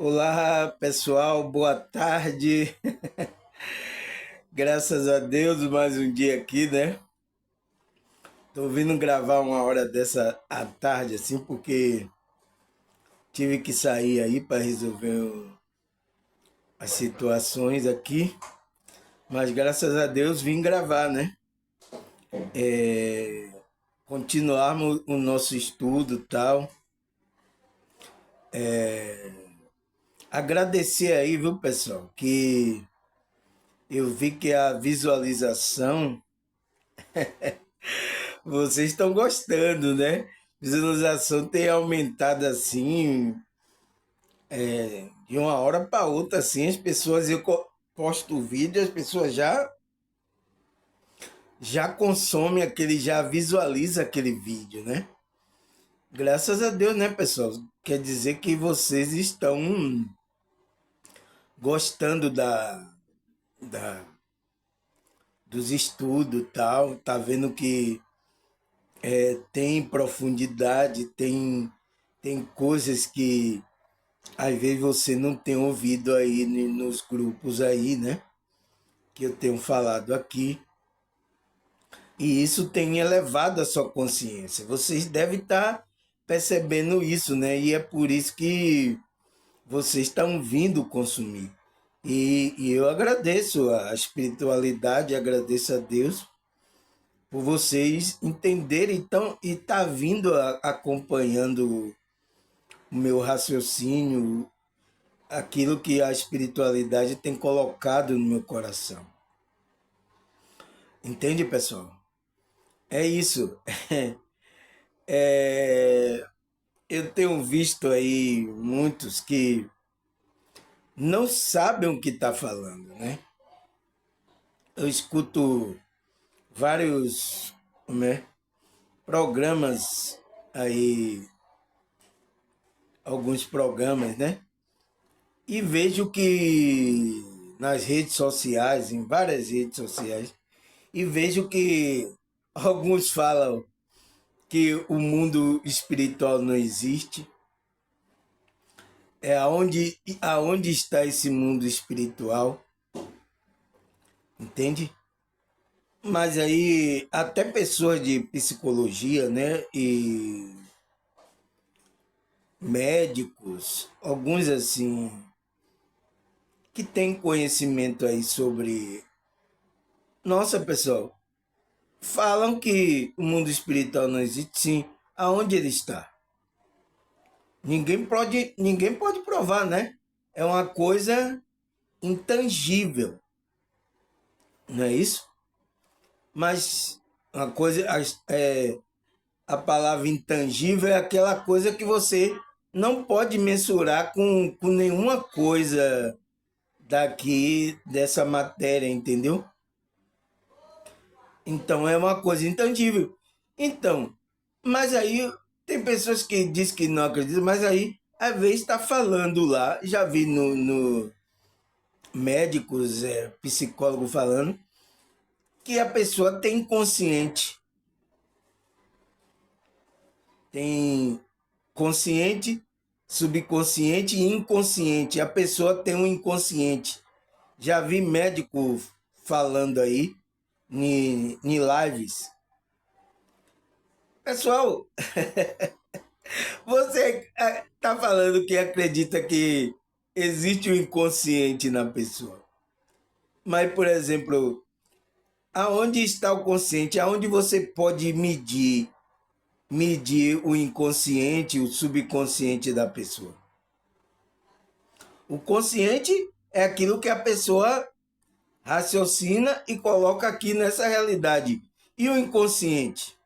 Olá, pessoal, boa tarde. Graças a Deus, mais um dia aqui, né? Tô vindo gravar uma hora dessa à tarde, assim, porque tive que sair aí para resolver as situações aqui. Mas graças a Deus vim gravar, né? Continuarmos o nosso estudo e tal. Agradecer aí, viu, pessoal, que eu vi que a visualização vocês estão gostando, né? Visualização tem aumentado assim, de uma hora para outra, assim, as pessoas, posto o vídeo, as pessoas já consomem aquele, já visualiza aquele vídeo, né? Graças a Deus, né, pessoal? Quer dizer que vocês estão gostando da, dos estudos e tal, tá vendo que tem profundidade, tem coisas que às vezes você não tem ouvido aí nos grupos aí, né? Que eu tenho falado aqui. E isso tem elevado a sua consciência. Vocês devem estar percebendo isso, né? E é por isso que vocês estão vindo consumir. E eu agradeço a espiritualidade, agradeço a Deus por vocês entenderem então, e tá vindo acompanhando o meu raciocínio, aquilo que a espiritualidade tem colocado no meu coração. Entende, pessoal? É isso. É, eu tenho visto aí muitos que não sabem o que está falando, né? Eu escuto vários, né, programas aí, alguns programas, né? E vejo que nas redes sociais, em várias redes sociais, e vejo que alguns falam que o mundo espiritual não existe. É aonde está esse mundo espiritual, entende? Mas aí até pessoas de psicologia, né, e médicos, alguns assim, que têm conhecimento aí sobre, nossa, pessoal, falam que o mundo espiritual não existe, sim. Aonde ele está? Ninguém pode provar, né? É uma coisa intangível, não é isso? Mas uma coisa, a palavra intangível é aquela coisa que você não pode mensurar com nenhuma coisa daqui dessa matéria, entendeu? Então é uma coisa intangível. Então, mas aí tem pessoas que dizem que não acreditam, mas aí às vezes está falando lá, já vi no médicos, psicólogos falando, que a pessoa tem inconsciente. Tem consciente, subconsciente e inconsciente. A pessoa tem um inconsciente. Já vi médico falando aí em lives. Pessoal, você está falando que acredita que existe o inconsciente na pessoa. Mas, por exemplo, aonde está o consciente? Aonde você pode medir o inconsciente, o subconsciente da pessoa? O consciente é aquilo que a pessoa raciocina e coloca aqui nessa realidade. E o inconsciente?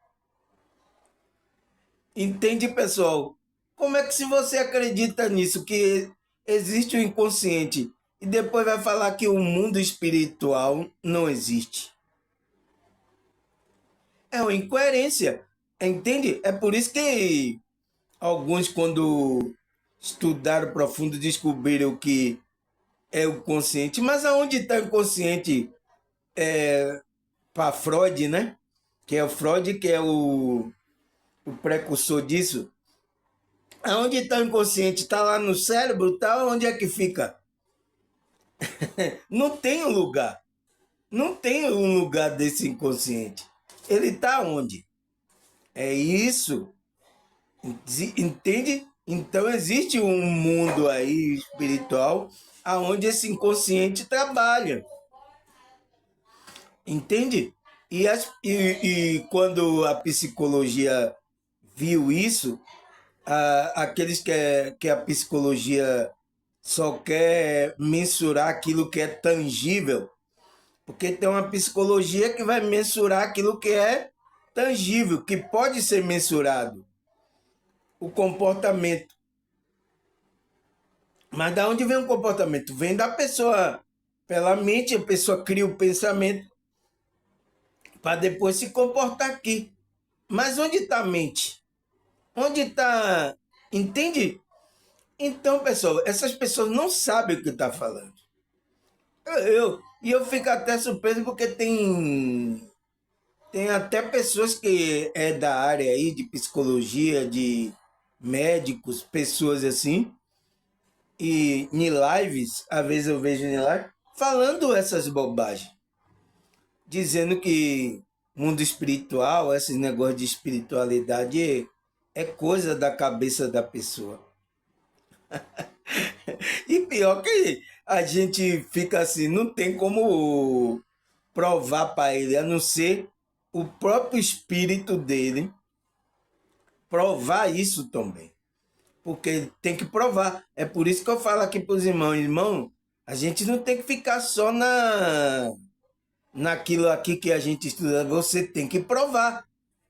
Entende, pessoal? Como é que se você acredita nisso, que existe o inconsciente, e depois vai falar que o mundo espiritual não existe? É uma incoerência, entende? É por isso que alguns, quando estudaram profundo, descobriram que é o consciente. Mas aonde está o inconsciente para Freud, né? Que é o Freud, que é o precursor disso. Aonde está o inconsciente? Está lá no cérebro? Tá? Onde é que fica? Não tem um lugar. Não tem um lugar desse inconsciente. Ele está onde? É isso. Entende? Então existe um mundo aí espiritual aonde esse inconsciente trabalha. Entende? E quando a psicologia viu isso, aqueles que a psicologia só quer mensurar aquilo que é tangível, porque tem uma psicologia que vai mensurar aquilo que é tangível, que pode ser mensurado, o comportamento. Mas da onde vem o comportamento? Vem da pessoa, pela mente, a pessoa cria o pensamento para depois se comportar aqui. Mas onde está a mente? Onde está. Entende? Então, pessoal, essas pessoas não sabem o que está falando. E eu fico até surpreso porque tem até pessoas que é da área aí de psicologia, de médicos, pessoas assim, e em lives, às vezes eu vejo em live, falando essas bobagens, dizendo que mundo espiritual, esse negócio de espiritualidade é coisa da cabeça da pessoa. E pior que a gente fica assim, não tem como provar para ele, a não ser o próprio espírito dele provar isso também. Porque tem que provar. É por isso que eu falo aqui para os irmãos, irmão, a gente não tem que ficar só naquilo aqui que a gente estuda, você tem que provar.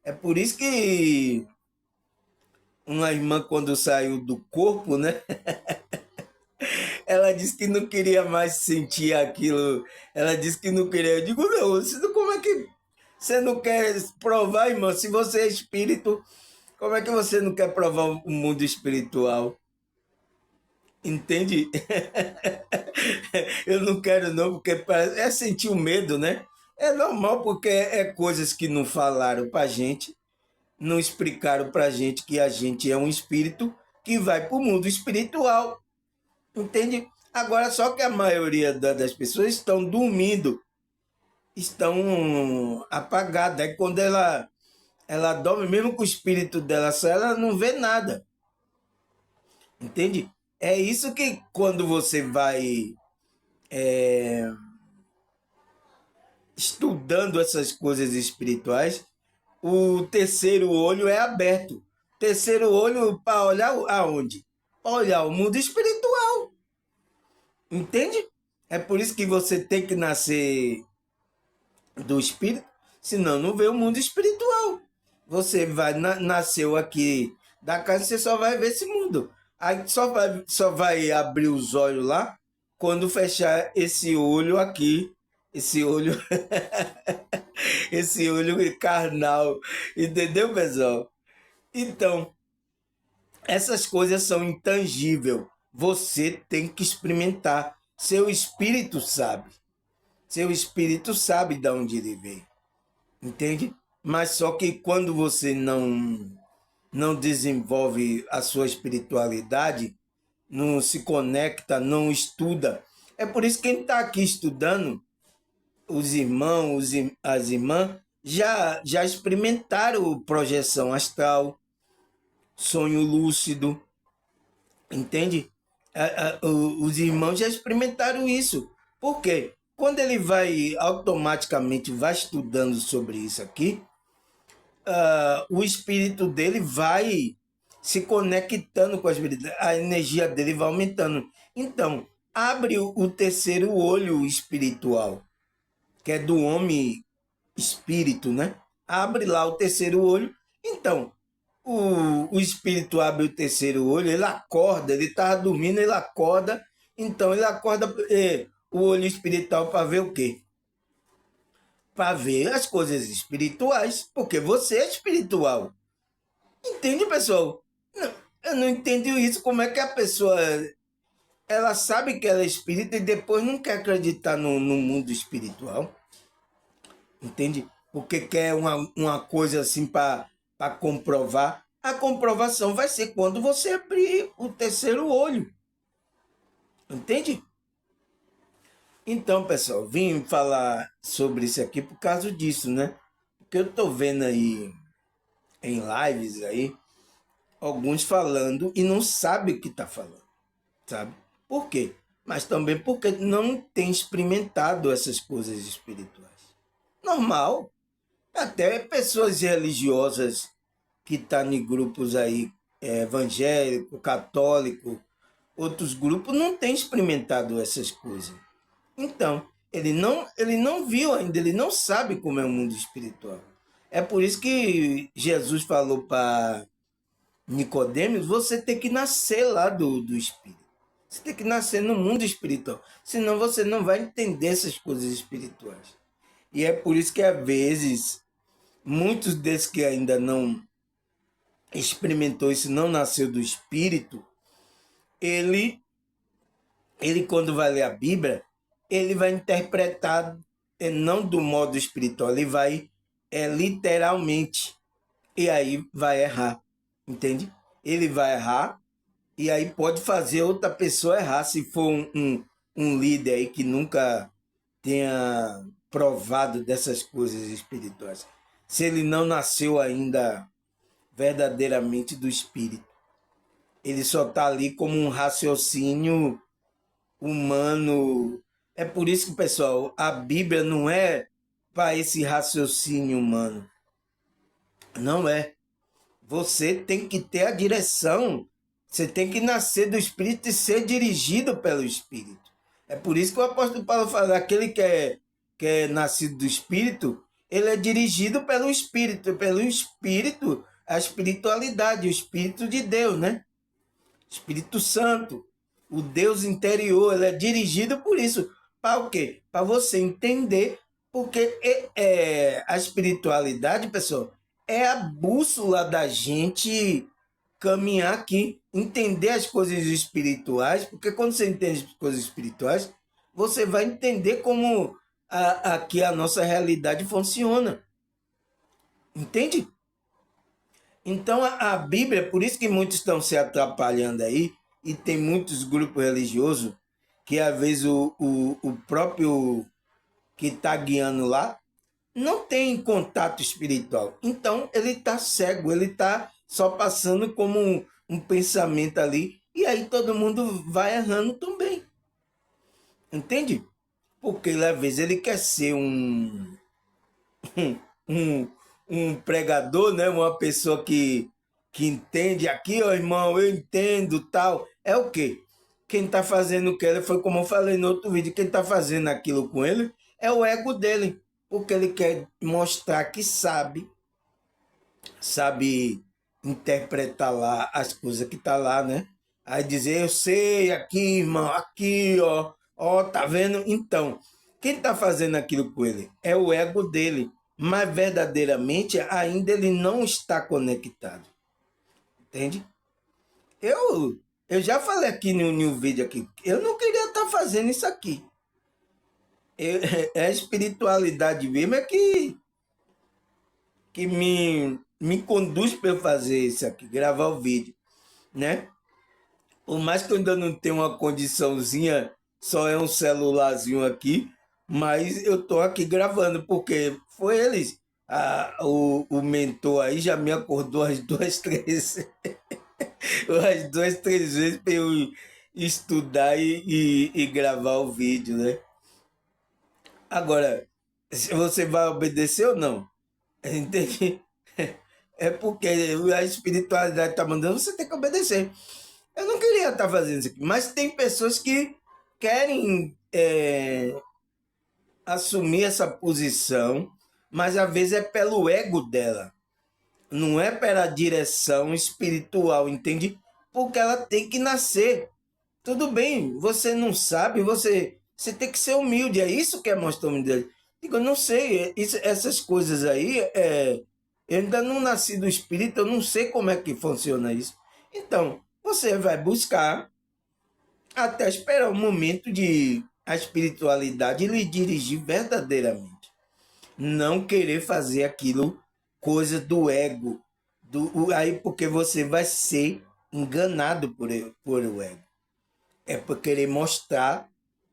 É por isso que uma irmã, quando saiu do corpo, né? Ela disse que não queria mais sentir aquilo. Ela disse que não queria. Eu digo, não, como é que você não quer provar, irmão? Se você é espírito, como é que você não quer provar o mundo espiritual? Entende? Eu não quero não, porque é sentir o medo, né? É normal, porque é coisas que não falaram pra gente, não explicaram pra gente que a gente é um espírito que vai pro mundo espiritual. Entende? Agora, só que a maioria das pessoas estão dormindo, estão apagadas. Aí quando ela dorme, mesmo com o espírito dela sai, ela não vê nada. Entende? É isso que quando você vai estudando essas coisas espirituais, o terceiro olho é aberto. Terceiro olho para olhar aonde? Para olhar o mundo espiritual. Entende? É por isso que você tem que nascer do espírito, senão não vê o mundo espiritual. Você vai nasceu aqui da casa, você só vai ver esse mundo. Aí só vai abrir os olhos lá quando fechar esse olho aqui, esse olho, esse olho carnal, entendeu, pessoal? Então, essas coisas são intangíveis. Você tem que experimentar. Seu espírito sabe. Seu espírito sabe de onde ele vem. Entende? Mas só que quando você não desenvolve a sua espiritualidade, não se conecta, não estuda. É por isso que quem está aqui estudando, os irmãos, as irmãs, já experimentaram projeção astral, sonho lúcido, entende? Os irmãos já experimentaram isso. Por quê? Quando ele vai automaticamente vai estudando sobre isso aqui, o espírito dele vai se conectando com a espiritualidade, a energia dele vai aumentando. Então, abre o terceiro olho espiritual, que é do homem espírito, né? Abre lá o terceiro olho. Então, o espírito abre o terceiro olho, ele acorda, ele estava dormindo, ele acorda. Então, ele acorda o olho espiritual para ver o quê? Para ver as coisas espirituais, porque você é espiritual. Entende, pessoal? Não, eu não entendo isso. Como é que a pessoa ela sabe que ela é espírita e depois não quer acreditar no mundo espiritual? Entende? Porque quer uma coisa assim para comprovar. A comprovação vai ser quando você abrir o terceiro olho. Entende? Então, pessoal, vim falar sobre isso aqui por causa disso, né? Porque eu tô vendo aí em lives aí alguns falando e não sabe o que tá falando, sabe? Por quê? Mas também porque não tem experimentado essas coisas espirituais. Normal. Até pessoas religiosas que estão em grupos aí evangélico, católico, outros grupos não têm experimentado essas coisas. Então, ele não viu ainda, ele não sabe como é o mundo espiritual. É por isso que Jesus falou para Nicodemos, você tem que nascer lá do Espírito. Você tem que nascer no mundo espiritual. Senão você não vai entender essas coisas espirituais. E é por isso que, às vezes, muitos desses que ainda não experimentou isso, não nasceu do Espírito, ele, ele quando vai ler a Bíblia, ele vai interpretar não do modo espiritual, ele vai literalmente. E aí vai errar, entende? Ele vai errar e aí pode fazer outra pessoa errar se for um líder aí que nunca tenha provado dessas coisas espirituais. Se ele não nasceu ainda verdadeiramente do espírito, ele só está ali como um raciocínio humano. É por isso que, pessoal, a Bíblia não é para esse raciocínio humano. Não é. Você tem que ter a direção. Você tem que nascer do Espírito e ser dirigido pelo Espírito. É por isso que o apóstolo Paulo fala, aquele que é nascido do Espírito, ele é dirigido pelo Espírito, a espiritualidade, o Espírito de Deus, né? Espírito Santo, o Deus interior, ele é dirigido por isso. Para o quê? Para você entender, porque a espiritualidade, pessoal, é a bússola da gente caminhar aqui, entender as coisas espirituais, porque quando você entende as coisas espirituais, você vai entender como aqui a nossa realidade funciona. Entende? Então a Bíblia, por isso que muitos estão se atrapalhando aí, e tem muitos grupos religiosos que às vezes o próprio que está guiando lá não tem contato espiritual. Então ele está cego, ele está só passando como um pensamento ali, e aí todo mundo vai errando também. Entende? Porque às vezes ele quer ser um, um pregador, né? Uma pessoa que entende aqui, ó, irmão, eu entendo, tal. É o quê? Quem está fazendo o que ele foi, como eu falei no outro vídeo, quem está fazendo aquilo com ele é o ego dele, porque ele quer mostrar que sabe interpretar lá as coisas que tá lá, né? Aí dizer, eu sei, aqui, irmão, aqui, ó, tá vendo? Então, quem tá fazendo aquilo com ele é o ego dele, mas verdadeiramente ainda ele não está conectado, entende? Eu já falei aqui no vídeo aqui, eu não queria estar fazendo isso aqui. É a espiritualidade mesmo é que me conduz para eu fazer isso aqui, gravar o vídeo, né? Por mais que eu ainda não tenha uma condiçãozinha, só é um celularzinho aqui, mas eu tô aqui gravando, porque foi eles. O mentor aí já me acordou as duas, três, as duas, três vezes para eu estudar e gravar o vídeo, né? Agora, se você vai obedecer ou não? Entende? É porque a espiritualidade está mandando, você tem que obedecer. Eu não queria estar fazendo isso aqui, mas tem pessoas que querem assumir essa posição, mas às vezes é pelo ego dela, não é pela direção espiritual, entende? Porque ela tem que nascer. Tudo bem, você não sabe, você tem que ser humilde, é isso que é mostrar humildade. Digo, eu não sei, essas coisas aí, eu ainda não nasci do espírito, eu não sei como é que funciona isso. Então, você vai buscar até esperar o momento de a espiritualidade lhe dirigir verdadeiramente. Não querer fazer aquilo coisa do ego, Aí porque você vai ser enganado por o ego. É por querer mostrar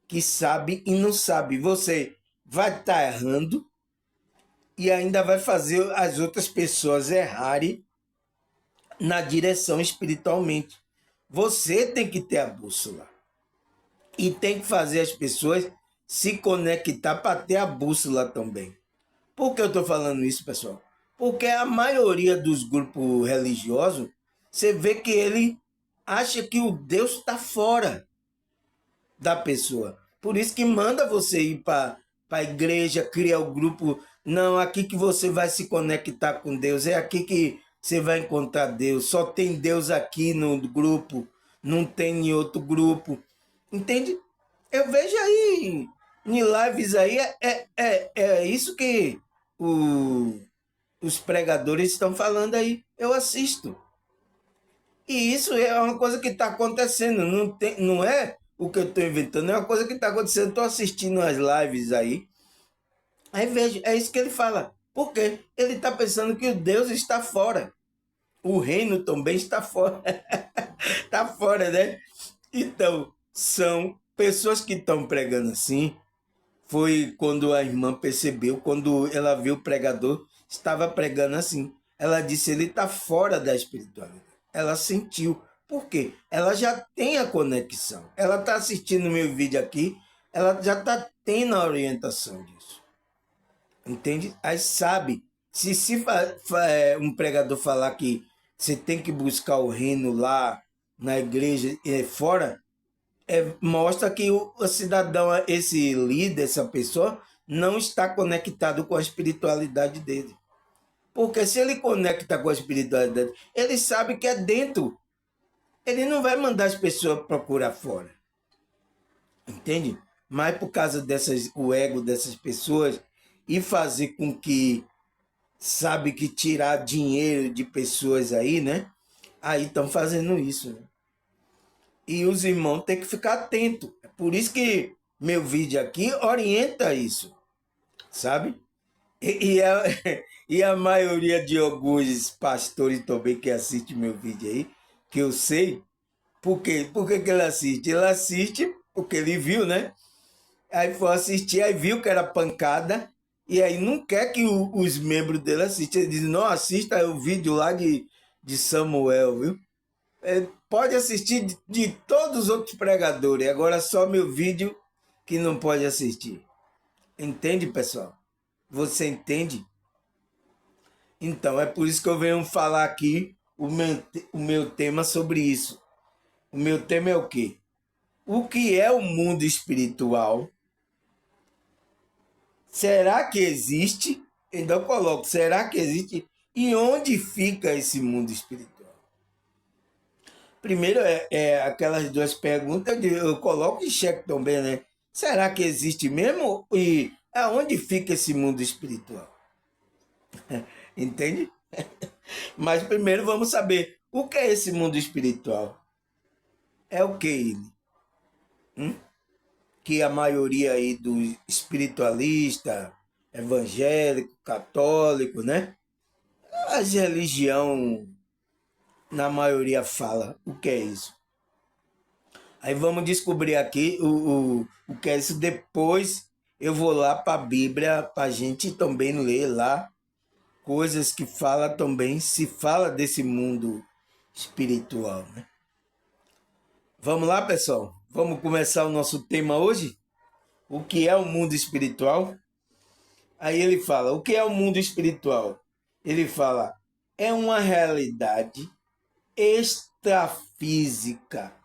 que sabe e não sabe. Você vai estar errando e ainda vai fazer as outras pessoas errarem na direção espiritualmente. Você tem que ter a bússola e tem que fazer as pessoas se conectar para ter a bússola também. Por que eu estou falando isso, pessoal? Porque a maioria dos grupos religiosos, você vê que ele acha que o Deus está fora da pessoa. Por isso que manda você ir para a igreja, criar o grupo. Não, aqui que você vai se conectar com Deus, é aqui que você vai encontrar Deus. Só tem Deus aqui no grupo, não tem em outro grupo. Entende? Eu vejo aí, em lives aí, é isso que os pregadores estão falando aí. Eu assisto. E isso é uma coisa que está acontecendo, não é o que eu estou inventando, é uma coisa que está acontecendo. Estou assistindo as lives aí vejo, é isso que ele fala. Por quê? Ele está pensando que o Deus está fora. O reino também está fora. Está fora, né? Então, são pessoas que estão pregando assim. Foi quando a irmã percebeu, quando ela viu o pregador, estava pregando assim. Ela disse, ele está fora da espiritualidade. Ela sentiu. Por quê? Ela já tem a conexão. Ela está assistindo o meu vídeo aqui, ela já está tendo a orientação disso. Entende? Aí sabe, se um pregador falar que você tem que buscar o reino lá na igreja fora, mostra que o cidadão, esse líder, essa pessoa, não está conectado com a espiritualidade dele. Porque se ele conecta com a espiritualidade, ele sabe que é dentro. Ele não vai mandar as pessoas procurar fora. Entende? Mas por causa o ego dessas pessoas e fazer com que, sabe, que tirar dinheiro de pessoas aí, né? Aí estão fazendo isso, né? E os irmãos têm que ficar atentos. É por isso que meu vídeo aqui orienta isso, sabe? E a maioria de alguns pastores também que assistem meu vídeo aí, que eu sei, por quê? Por que ele assiste? Ele assiste porque ele viu, né? Aí foi assistir, aí viu que era pancada, e aí não quer que os membros dele assistam. Ele diz, não, assista o vídeo lá de Samuel, viu? Pode assistir de todos os outros pregadores, agora só meu vídeo que não pode assistir. Entende, pessoal? Você entende? Então, é por isso que eu venho falar aqui o meu tema sobre isso. O meu tema é o quê? O que é o mundo espiritual? Será que existe? Então eu coloco, será que existe? E onde fica esse mundo espiritual? Primeiro, aquelas duas perguntas, eu coloco em xeque também, né? Será que existe mesmo? E aonde fica esse mundo espiritual? Entende? Mas primeiro vamos saber o que é esse mundo espiritual. É o que ele? Que a maioria aí dos espiritualistas, evangélico, católico, né? As religião, na maioria, fala o que é isso. Aí vamos descobrir aqui o que é isso. Depois eu vou lá para a Bíblia, para a gente também ler lá coisas que fala também, se fala desse mundo espiritual, né? Vamos lá, pessoal? Vamos começar o nosso tema hoje? O que é o mundo espiritual? Aí ele fala, o que é o mundo espiritual? Ele fala, é uma realidade extrafísica,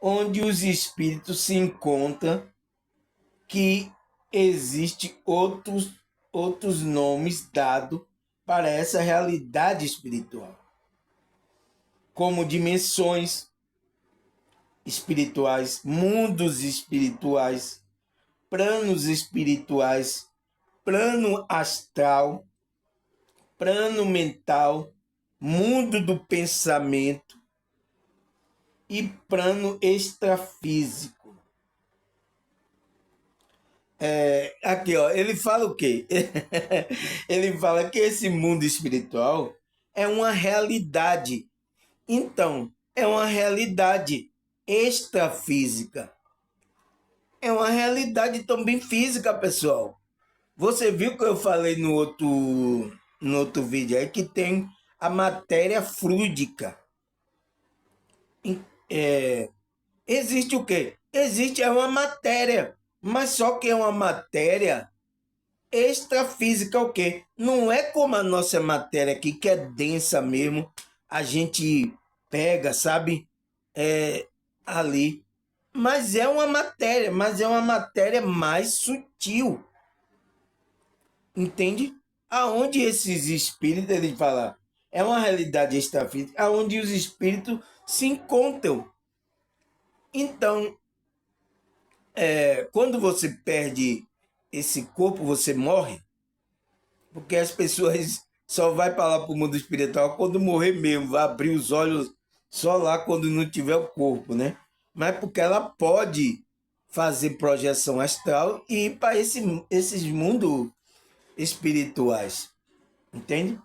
onde os espíritos se encontram, que existe outros nomes dados para essa realidade espiritual, como dimensões espirituais, mundos espirituais, planos espirituais, plano astral, plano mental, mundo do pensamento e plano extrafísico. Aqui, ó, ele fala o quê? Ele fala que esse mundo espiritual é uma realidade. Então, é uma realidade extrafísica. É uma realidade também física, pessoal. Você viu que eu falei no outro vídeo aí que tem a matéria fluídica. É, existe o quê? Existe uma matéria, mas só que é uma matéria extrafísica, o quê? Não é como a nossa matéria aqui, que é densa mesmo, a gente pega, sabe? É, ali. Mas é uma matéria mais sutil, entende? Aonde esses espíritos, ele fala, é uma realidade extrafísica, aonde os espíritos se encontram. Então, quando você perde esse corpo, você morre, porque as pessoas só vai para lá para o mundo espiritual quando morrer mesmo, vai abrir os olhos só lá quando não tiver o corpo, né? Mas porque ela pode fazer projeção astral e ir para esses mundos espirituais, entende?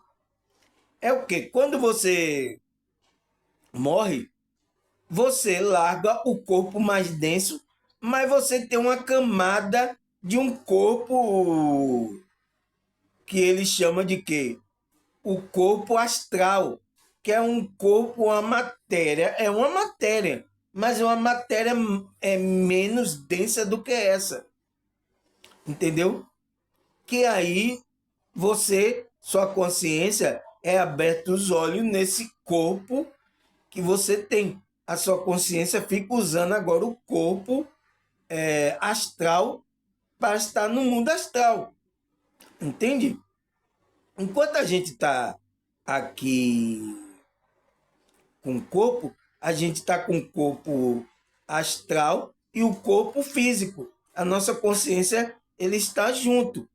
É o que? Quando você morre, você larga o corpo mais denso, mas você tem uma camada de um corpo que ele chama de quê? O corpo astral, que é um corpo, é uma matéria, mas é uma matéria menos densa do que essa, entendeu? Que aí sua consciência é aberta os olhos nesse corpo que você tem. A sua consciência fica usando agora o corpo astral para estar no mundo astral, entende? Enquanto a gente está aqui com o corpo, a gente está com o corpo astral e o corpo físico. A nossa consciência ele está junto.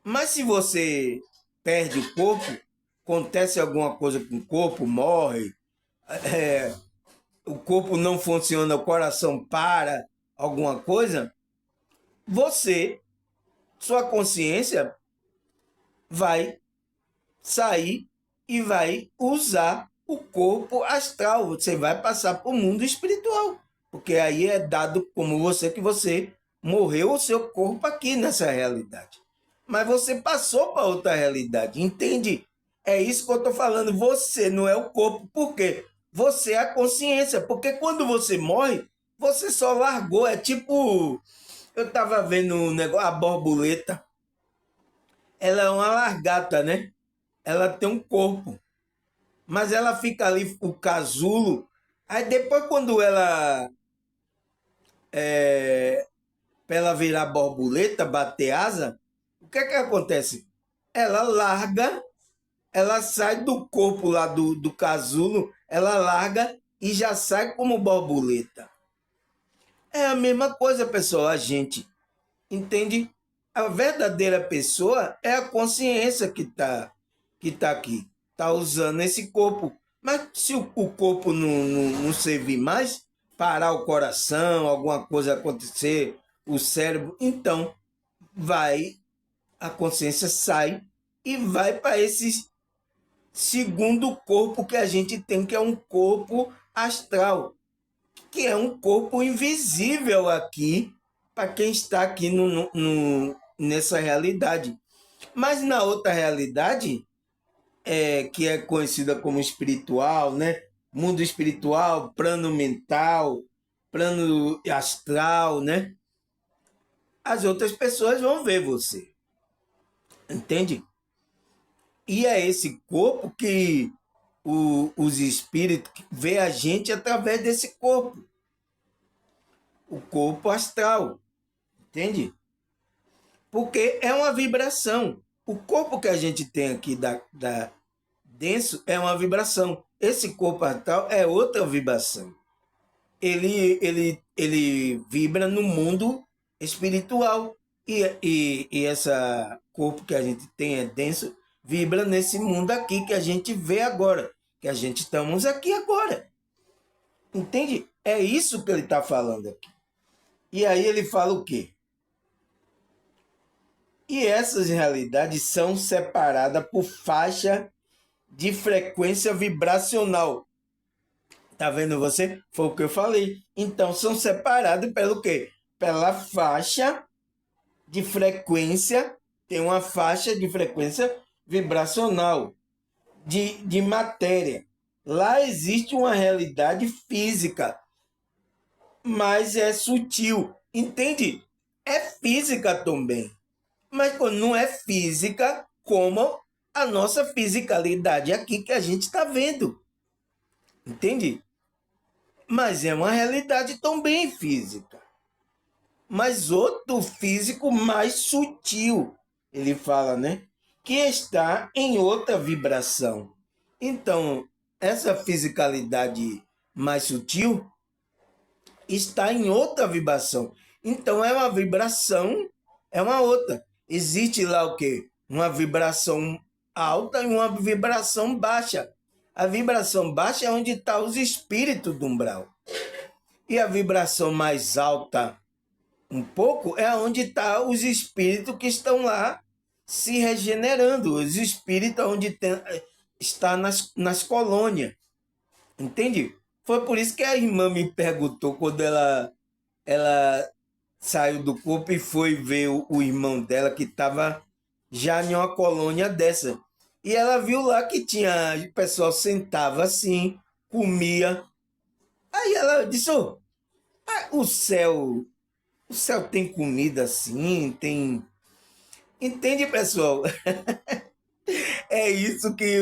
Mas se você perde o corpo, acontece alguma coisa com o corpo, morre, o corpo não funciona, o coração para, alguma coisa, você, sua consciência vai sair e vai usar o corpo astral. Você vai passar para o mundo espiritual. Porque aí é dado como você que você morreu o seu corpo aqui nessa realidade. Mas você passou para outra realidade, entende? É isso que eu estou falando. Você não é o corpo. Por quê? Você é a consciência. Porque quando você morre, você só largou. É tipo. Eu estava vendo um negócio, a borboleta. Ela é uma largata, né? Ela tem um corpo, mas ela fica ali, o casulo. Aí depois, quando pra ela virar borboleta, bater asa, o que é que acontece? Ela larga, ela sai do corpo lá do casulo, ela larga e já sai como borboleta. É a mesma coisa, pessoal, a gente entende? A verdadeira pessoa é a consciência que tá aqui, tá usando esse corpo. Mas se o corpo não servir mais, parar o coração, alguma coisa acontecer, o cérebro, então a consciência sai e vai para esse segundo corpo que a gente tem, que é um corpo astral, que é um corpo invisível aqui para quem está aqui nessa realidade. Mas na outra realidade, que é conhecida como espiritual, né? Mundo espiritual, plano mental, plano astral, né? As outras pessoas vão ver você, entende? E é esse corpo que os espíritos vê a gente através desse corpo, o corpo astral, entende? Porque é uma vibração. O corpo que a gente tem aqui da denso é uma vibração. Esse corpo astral é outra vibração. Ele vibra no mundo espiritual. E esse corpo que a gente tem é denso, vibra nesse mundo aqui que a gente vê agora. Que a gente estamos aqui agora. Entende? É isso que ele está falando aqui. E aí ele fala o quê? E essas realidades são separadas por faixa de frequência vibracional. Tá vendo você? Foi o que eu falei. Então, são separados pelo quê? Pela faixa de frequência, tem uma faixa de frequência vibracional de matéria. Lá existe uma realidade física, mas é sutil. Entende? É física também. Mas não é física como a nossa fisicalidade aqui que a gente está vendo. Entende? Mas é uma realidade também física. Mas outro físico mais sutil, ele fala, né? Que está em outra vibração. Então, essa fisicalidade mais sutil está em outra vibração. Então, é uma vibração, é uma outra. Existe lá o quê? Uma vibração alta e uma vibração baixa. A vibração baixa é onde estão os espíritos do umbral. E a vibração mais alta, um pouco, é onde estão os espíritos que estão lá se regenerando. Os espíritos onde está nas colônias. Entende? Foi por isso que a irmã me perguntou quando ela saiu do corpo e foi ver o irmão dela que estava já em uma colônia dessa. E ela viu lá que tinha, o pessoal sentava assim, comia. Aí ela disse, oh, o céu tem comida assim, tem... Entende, pessoal? É isso que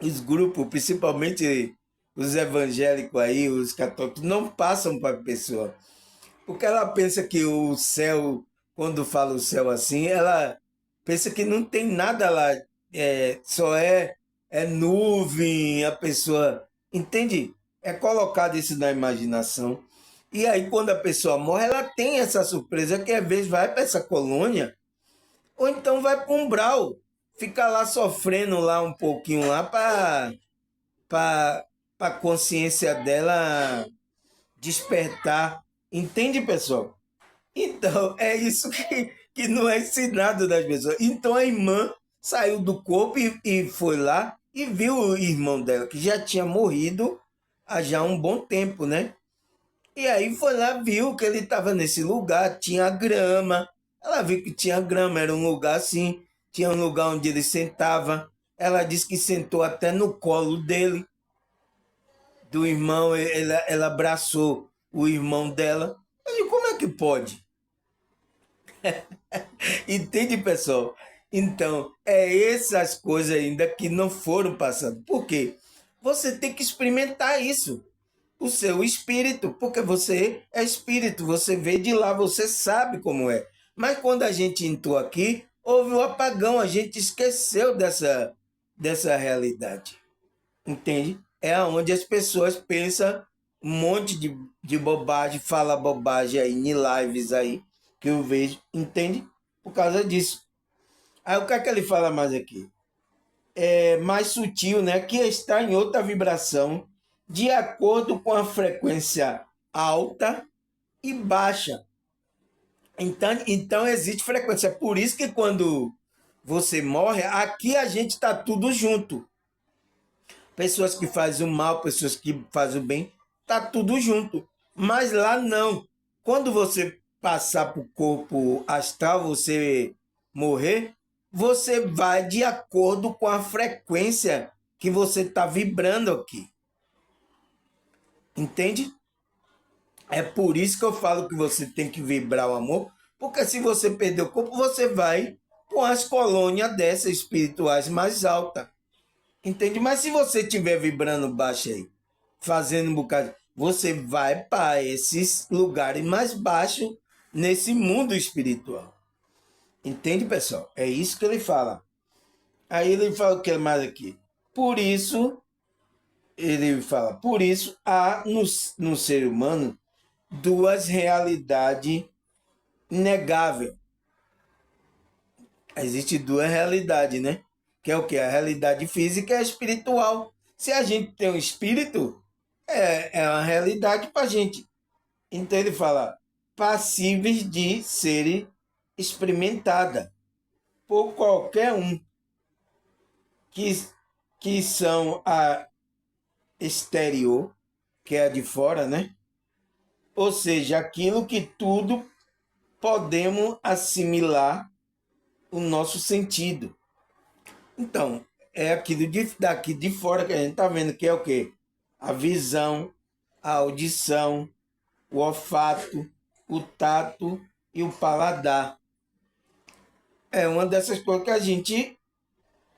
os grupos, principalmente os evangélicos aí, os católicos, não passam para a pessoa. Porque ela pensa que o céu, quando fala o céu assim, ela pensa que não tem nada lá, só é nuvem, a pessoa. Entende? É colocado isso na imaginação. E aí, quando a pessoa morre, ela tem essa surpresa que às vezes vai para essa colônia, ou então vai para um umbral, fica lá sofrendo lá um pouquinho lá para a consciência dela despertar. Entende, pessoal? Então, é isso que não é ensinado das pessoas. Então, a irmã saiu do corpo e foi lá e viu o irmão dela, que já tinha morrido há já um bom tempo, né? E aí foi lá, viu que ele estava nesse lugar, tinha grama. Ela viu que tinha grama, era um lugar assim, tinha um lugar onde ele sentava. Ela disse que sentou até no colo dele, do irmão, ela abraçou o irmão dela. Eu digo, como é que pode? Entende, pessoal? Então, é essas coisas ainda que não foram passadas. Por quê? Você tem que experimentar isso. O seu espírito, porque você é espírito, você veio de lá, você sabe como é. Mas quando a gente entrou aqui, houve um apagão, a gente esqueceu dessa realidade. Entende? É onde as pessoas pensam um monte de bobagem, fala bobagem aí em lives aí, que eu vejo, entende? Por causa disso. Aí o que é que ele fala mais aqui? É mais sutil, né? Que está em outra vibração, de acordo com a frequência alta e baixa. Então existe frequência. É por isso que quando você morre, aqui a gente está tudo junto. Pessoas que fazem o mal, pessoas que fazem o bem, tá tudo junto. Mas lá não. Quando você passar para o corpo astral, você morrer, você vai de acordo com a frequência que você está vibrando aqui. Entende? É por isso que eu falo que você tem que vibrar o amor, porque se você perder o corpo, você vai com as colônias dessas espirituais mais altas. Entende? Mas se você estiver vibrando baixo aí, fazendo um bocado, você vai para esses lugares mais baixos nesse mundo espiritual. Entende, pessoal? É isso que ele fala. Aí ele fala o que mais aqui? Por isso, ele fala, por isso há no ser humano duas realidades inegáveis. Existe duas realidades, né? Que é o que? A realidade física e a espiritual. Se a gente tem um espírito, é uma realidade para a gente. Então ele fala, passíveis de serem experimentadas. por qualquer um, que são a exterior, que é a de fora, né? Ou seja, aquilo que tudo podemos assimilar o nosso sentido. Então, é aquilo daqui de fora que a gente está vendo, que é o quê? A visão, a audição, o olfato, o tato e o paladar. É uma dessas coisas que a gente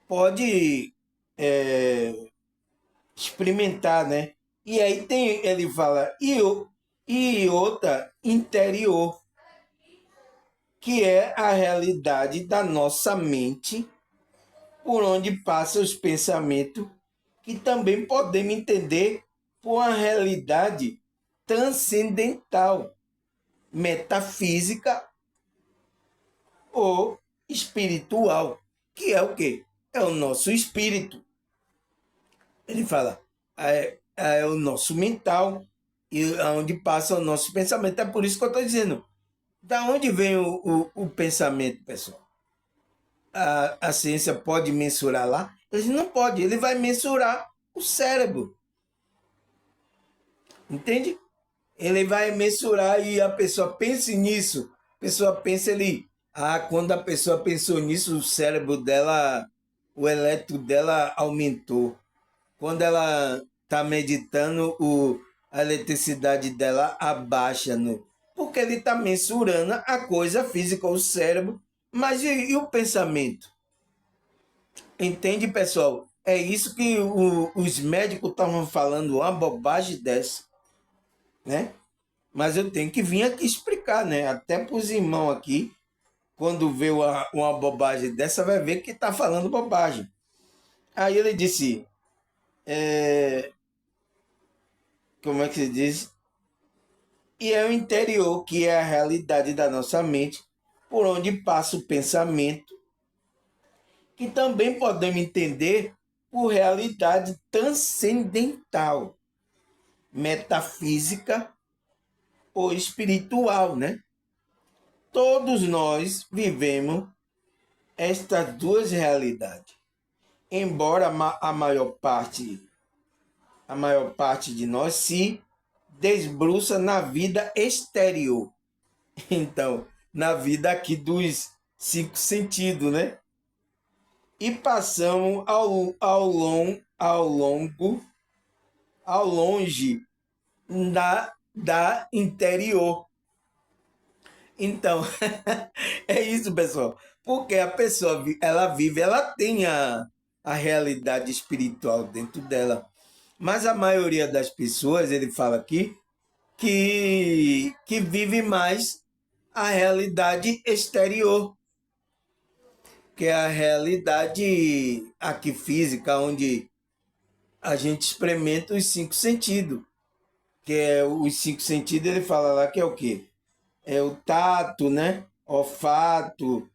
pode experimentar, né? E aí tem, ele fala, e outra interior, que é a realidade da nossa mente, por onde passam os pensamentos, que também podemos entender por uma realidade transcendental, metafísica ou espiritual, que é o quê? É o nosso espírito. Ele fala, é o nosso mental, e onde passa o nosso pensamento. É por isso que eu estou dizendo, da onde vem o pensamento, pessoal? A ciência pode mensurar lá? Ele não pode, ele vai mensurar o cérebro, entende? Ele vai mensurar e a pessoa pense nisso, a pessoa pensa ali, quando a pessoa pensou nisso, o cérebro dela, o elétron dela aumentou. Quando ela está meditando, a eletricidade dela abaixa, porque ele está mensurando a coisa física, o cérebro, mas e o pensamento? Entende, pessoal? É isso que os médicos estavam falando, uma bobagem dessa, né? Mas eu tenho que vir aqui explicar, né? Até para os irmãos aqui, quando vê uma bobagem dessa, vai ver que está falando bobagem. Aí ele disse, como é que se diz? E é o interior, que é a realidade da nossa mente, por onde passa o pensamento, que também podemos entender por realidade transcendental, metafísica ou espiritual, né? Todos nós vivemos estas duas realidades. Embora a maior parte de nós se desbruça na vida exterior. Então, na vida aqui dos cinco sentidos, né? E passamos ao longe da interior. Então, é isso, pessoal. Porque a pessoa, ela tem a realidade espiritual dentro dela. Mas a maioria das pessoas, ele fala aqui, que vive mais a realidade exterior, que é a realidade aqui física, onde a gente experimenta os cinco sentidos. Que é os cinco sentidos, ele fala lá que é o quê? É o tato, né? Olfato,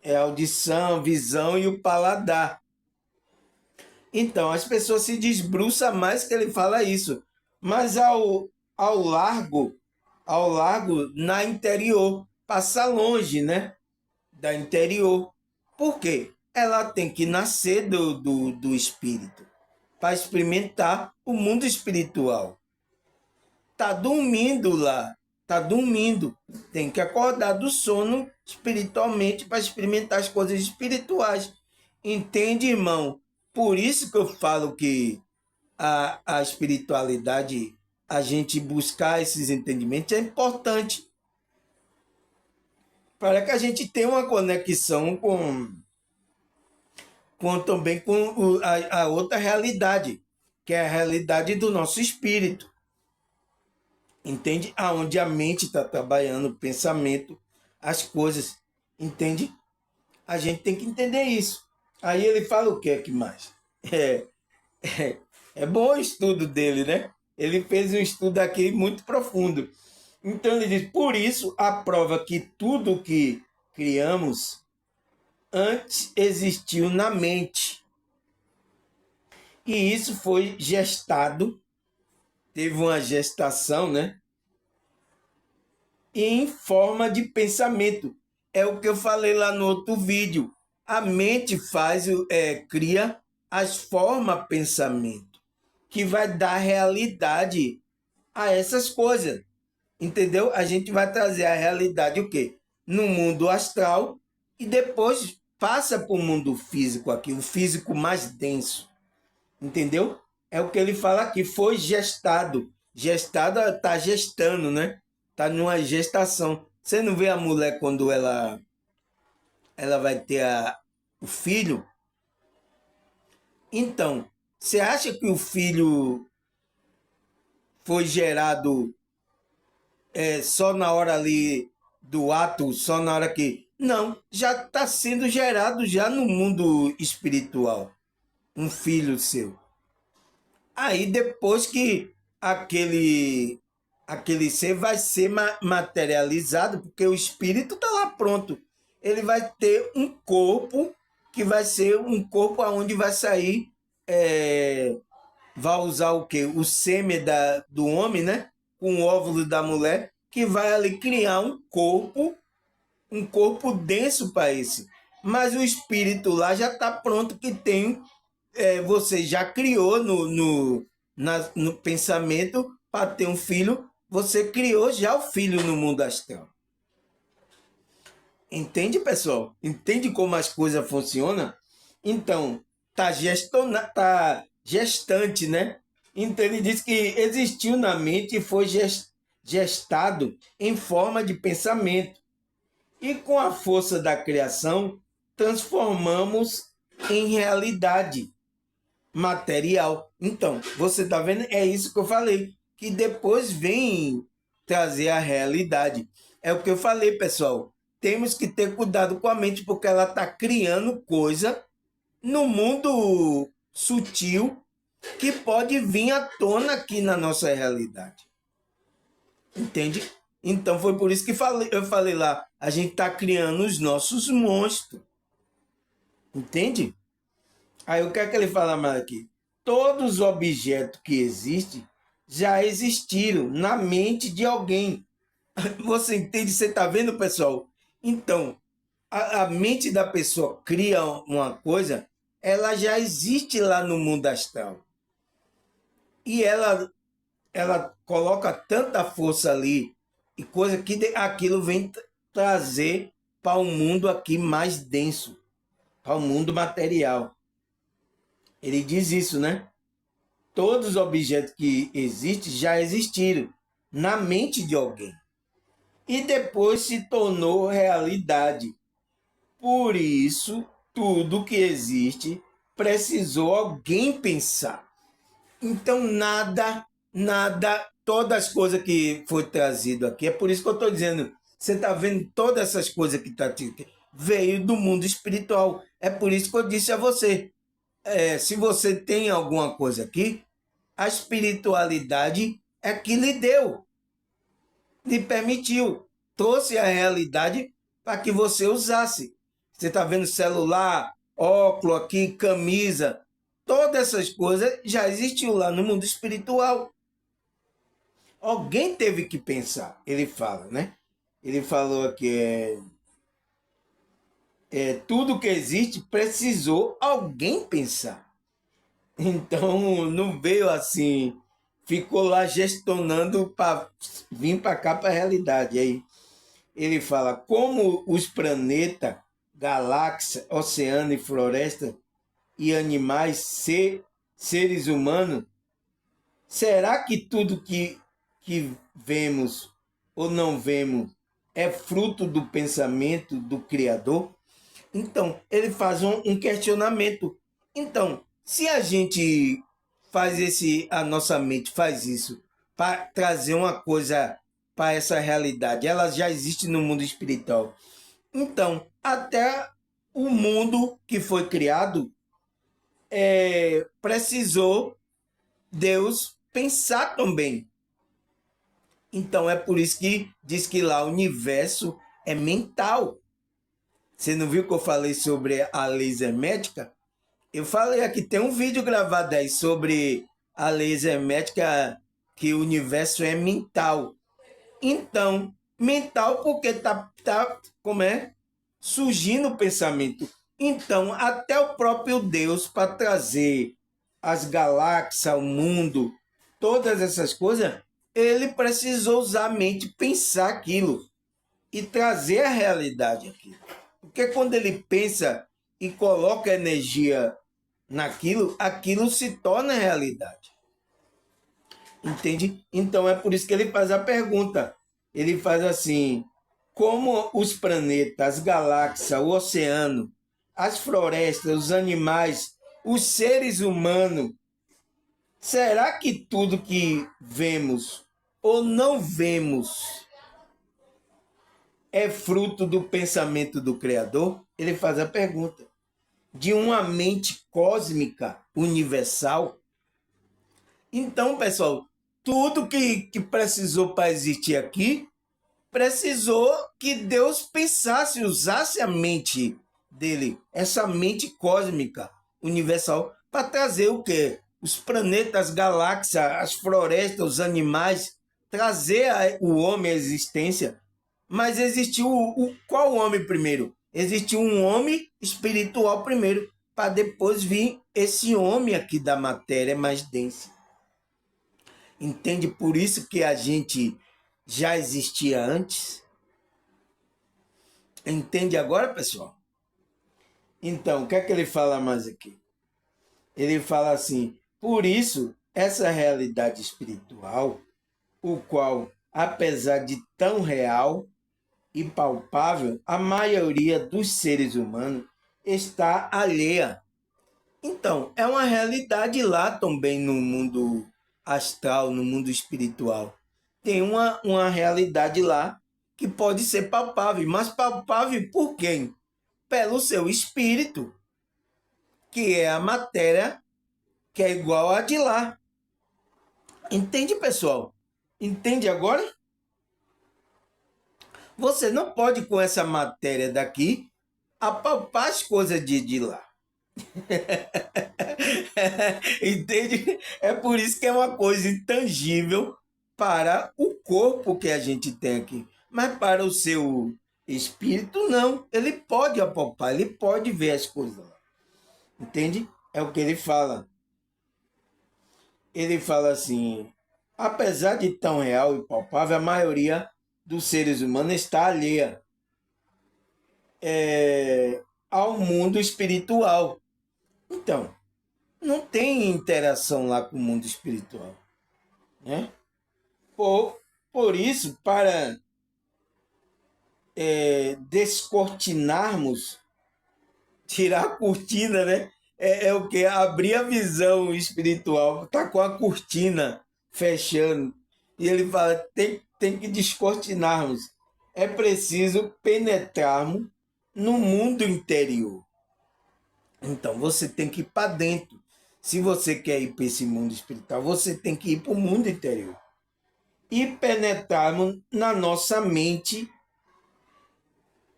é audição, visão e o paladar. Então, as pessoas se desbruçam mais que ele fala isso. Mas ao largo, na interior, passa longe, né? Da interior. Por quê? Ela tem que nascer do espírito para experimentar o mundo espiritual. Tá dormindo lá, tá dormindo. Tem que acordar do sono espiritualmente para experimentar as coisas espirituais. Entende, irmão? Por isso que eu falo que a espiritualidade, a gente buscar esses entendimentos é importante para que a gente tenha uma conexão também com a outra realidade, que é a realidade do nosso espírito. Entende? Aonde a mente está trabalhando, o pensamento, as coisas. Entende? A gente tem que entender isso. Aí ele fala o que é que mais? É bom o estudo dele, né? Ele fez um estudo aqui muito profundo. Então ele diz, por isso a prova que tudo que criamos antes existiu na mente. E isso foi gestado, teve uma gestação, né? Em forma de pensamento. É o que eu falei lá no outro vídeo. A mente cria as formas pensamento, que vai dar realidade a essas coisas. Entendeu? A gente vai trazer a realidade o quê? No mundo astral e depois passa para o mundo físico aqui, o físico mais denso. Entendeu? É o que ele fala aqui, foi gestado. Gestado está gestando, né? Está numa gestação. Você não vê a mulher quando ela vai ter o filho? Então, você acha que o filho foi gerado só na hora ali do ato, só na hora que... Não, já está sendo gerado já no mundo espiritual, um filho seu. Aí depois que aquele ser vai ser materializado, porque o espírito está lá pronto. Ele vai ter um corpo que vai ser um corpo aonde vai sair, vai usar o quê? O sêmen do homem, né? Com o óvulo da mulher, que vai ali criar um corpo denso para esse. Mas o espírito lá já está pronto, que tem, você já criou no pensamento para ter um filho, você criou já o filho no mundo astral. Entende, pessoal? Entende como as coisas funcionam? Então, tá gestante, né? Então ele diz que existiu na mente e foi gestado em forma de pensamento. E com a força da criação, transformamos em realidade material. Então, você está vendo? É isso que eu falei, que depois vem trazer a realidade. É o que eu falei, pessoal. Temos que ter cuidado com a mente, porque ela está criando coisa no mundo sutil que pode vir à tona aqui na nossa realidade. Entende? Então foi por isso que eu falei lá, a gente está criando os nossos monstros. Entende? Aí o que é que ele fala mais aqui? Todos os objetos que existem já existiram na mente de alguém. Você entende? Você está vendo, pessoal? Então, a mente da pessoa cria uma coisa, ela já existe lá no mundo astral. E ela coloca tanta força ali e coisa que aquilo vem trazer para o mundo aqui mais denso, para o mundo material. Ele diz isso, né? Todos os objetos que existem já existiram na mente de alguém e depois se tornou realidade. Por isso, tudo que existe precisou alguém pensar. Então, todas as coisas que foi trazido aqui, é por isso que eu estou dizendo, você está vendo todas essas coisas que está veio do mundo espiritual. É por isso que eu disse a você, se você tem alguma coisa aqui, a espiritualidade é que lhe deu, lhe permitiu, trouxe a realidade para que você usasse. Você está vendo celular, óculos aqui, camisa, todas essas coisas já existiam lá no mundo espiritual. Alguém teve que pensar, ele fala, né? Ele falou aqui, tudo que existe precisou alguém pensar. Então, não veio assim, ficou lá gestionando para vir para cá, para a realidade. Aí ele fala, como os planetas, galáxias, oceano e floresta e animais, seres humanos, será que tudo que vemos ou não vemos é fruto do pensamento do Criador? Então, ele faz um questionamento. Então, se a gente a nossa mente faz isso para trazer uma coisa para essa realidade, ela já existe no mundo espiritual. Então, até o mundo que foi criado precisou Deus pensar também. Então, é por isso que diz que lá o universo é mental. Você não viu que eu falei sobre a laser médica? Eu falei aqui, tem um vídeo gravado aí sobre a laser médica, que o universo é mental. Então, mental porque tá como é? Surgindo o pensamento. Então, até o próprio Deus, para trazer as galáxias, o mundo, todas essas coisas, ele precisou usar a mente, pensar aquilo e trazer a realidade aqui. Porque quando ele pensa e coloca energia naquilo, aquilo se torna realidade. Entende? Então é por isso que ele faz a pergunta. Ele faz assim: como os planetas, as galáxias, o oceano, as florestas, os animais, os seres humanos, será que tudo que vemos ou não vemos é fruto do pensamento do Criador? Ele faz a pergunta. De uma mente cósmica, universal. Então, pessoal, tudo que precisou para existir aqui, precisou que Deus pensasse, usasse a mente dele, essa mente cósmica, universal, para trazer o quê? Os planetas, as galáxias, as florestas, os animais, trazer o homem à existência. Mas existiu qual homem primeiro? Existiu um homem espiritual primeiro, para depois vir esse homem aqui da matéria mais densa. Entende? Por isso que a gente já existia antes. Entende agora, pessoal? Então, o que é que ele fala mais aqui? Ele fala assim: por isso, essa realidade espiritual, o qual, apesar de tão real e palpável, a maioria dos seres humanos está alheia. Então, é uma realidade lá também no mundo astral, no mundo espiritual. Tem uma realidade lá que pode ser palpável, mas palpável por quem? Pelo seu espírito, que é a matéria que é igual a de lá. Entende, pessoal? Entende agora? Você não pode, com essa matéria daqui, apalpar as coisas de lá. Entende? É por isso que é uma coisa intangível para o corpo que a gente tem aqui. Mas para o seu espírito, não. Ele pode apalpar, ele pode ver as coisas lá. Entende? É o que ele fala. Ele fala assim: apesar de tão real e palpável, a maioria dos seres humanos está alheia ao mundo espiritual. Então, não tem interação lá com o mundo espiritual, né? Por isso, para descortinarmos, tirar a cortina, né? É o que? Abrir a visão espiritual, tá com a cortina fechando. E ele fala: tem que descortinarmos. É preciso penetrarmos no mundo interior. Então você tem que ir para dentro. Se você quer ir para esse mundo espiritual, você tem que ir para o mundo interior. E penetrarmos na nossa mente,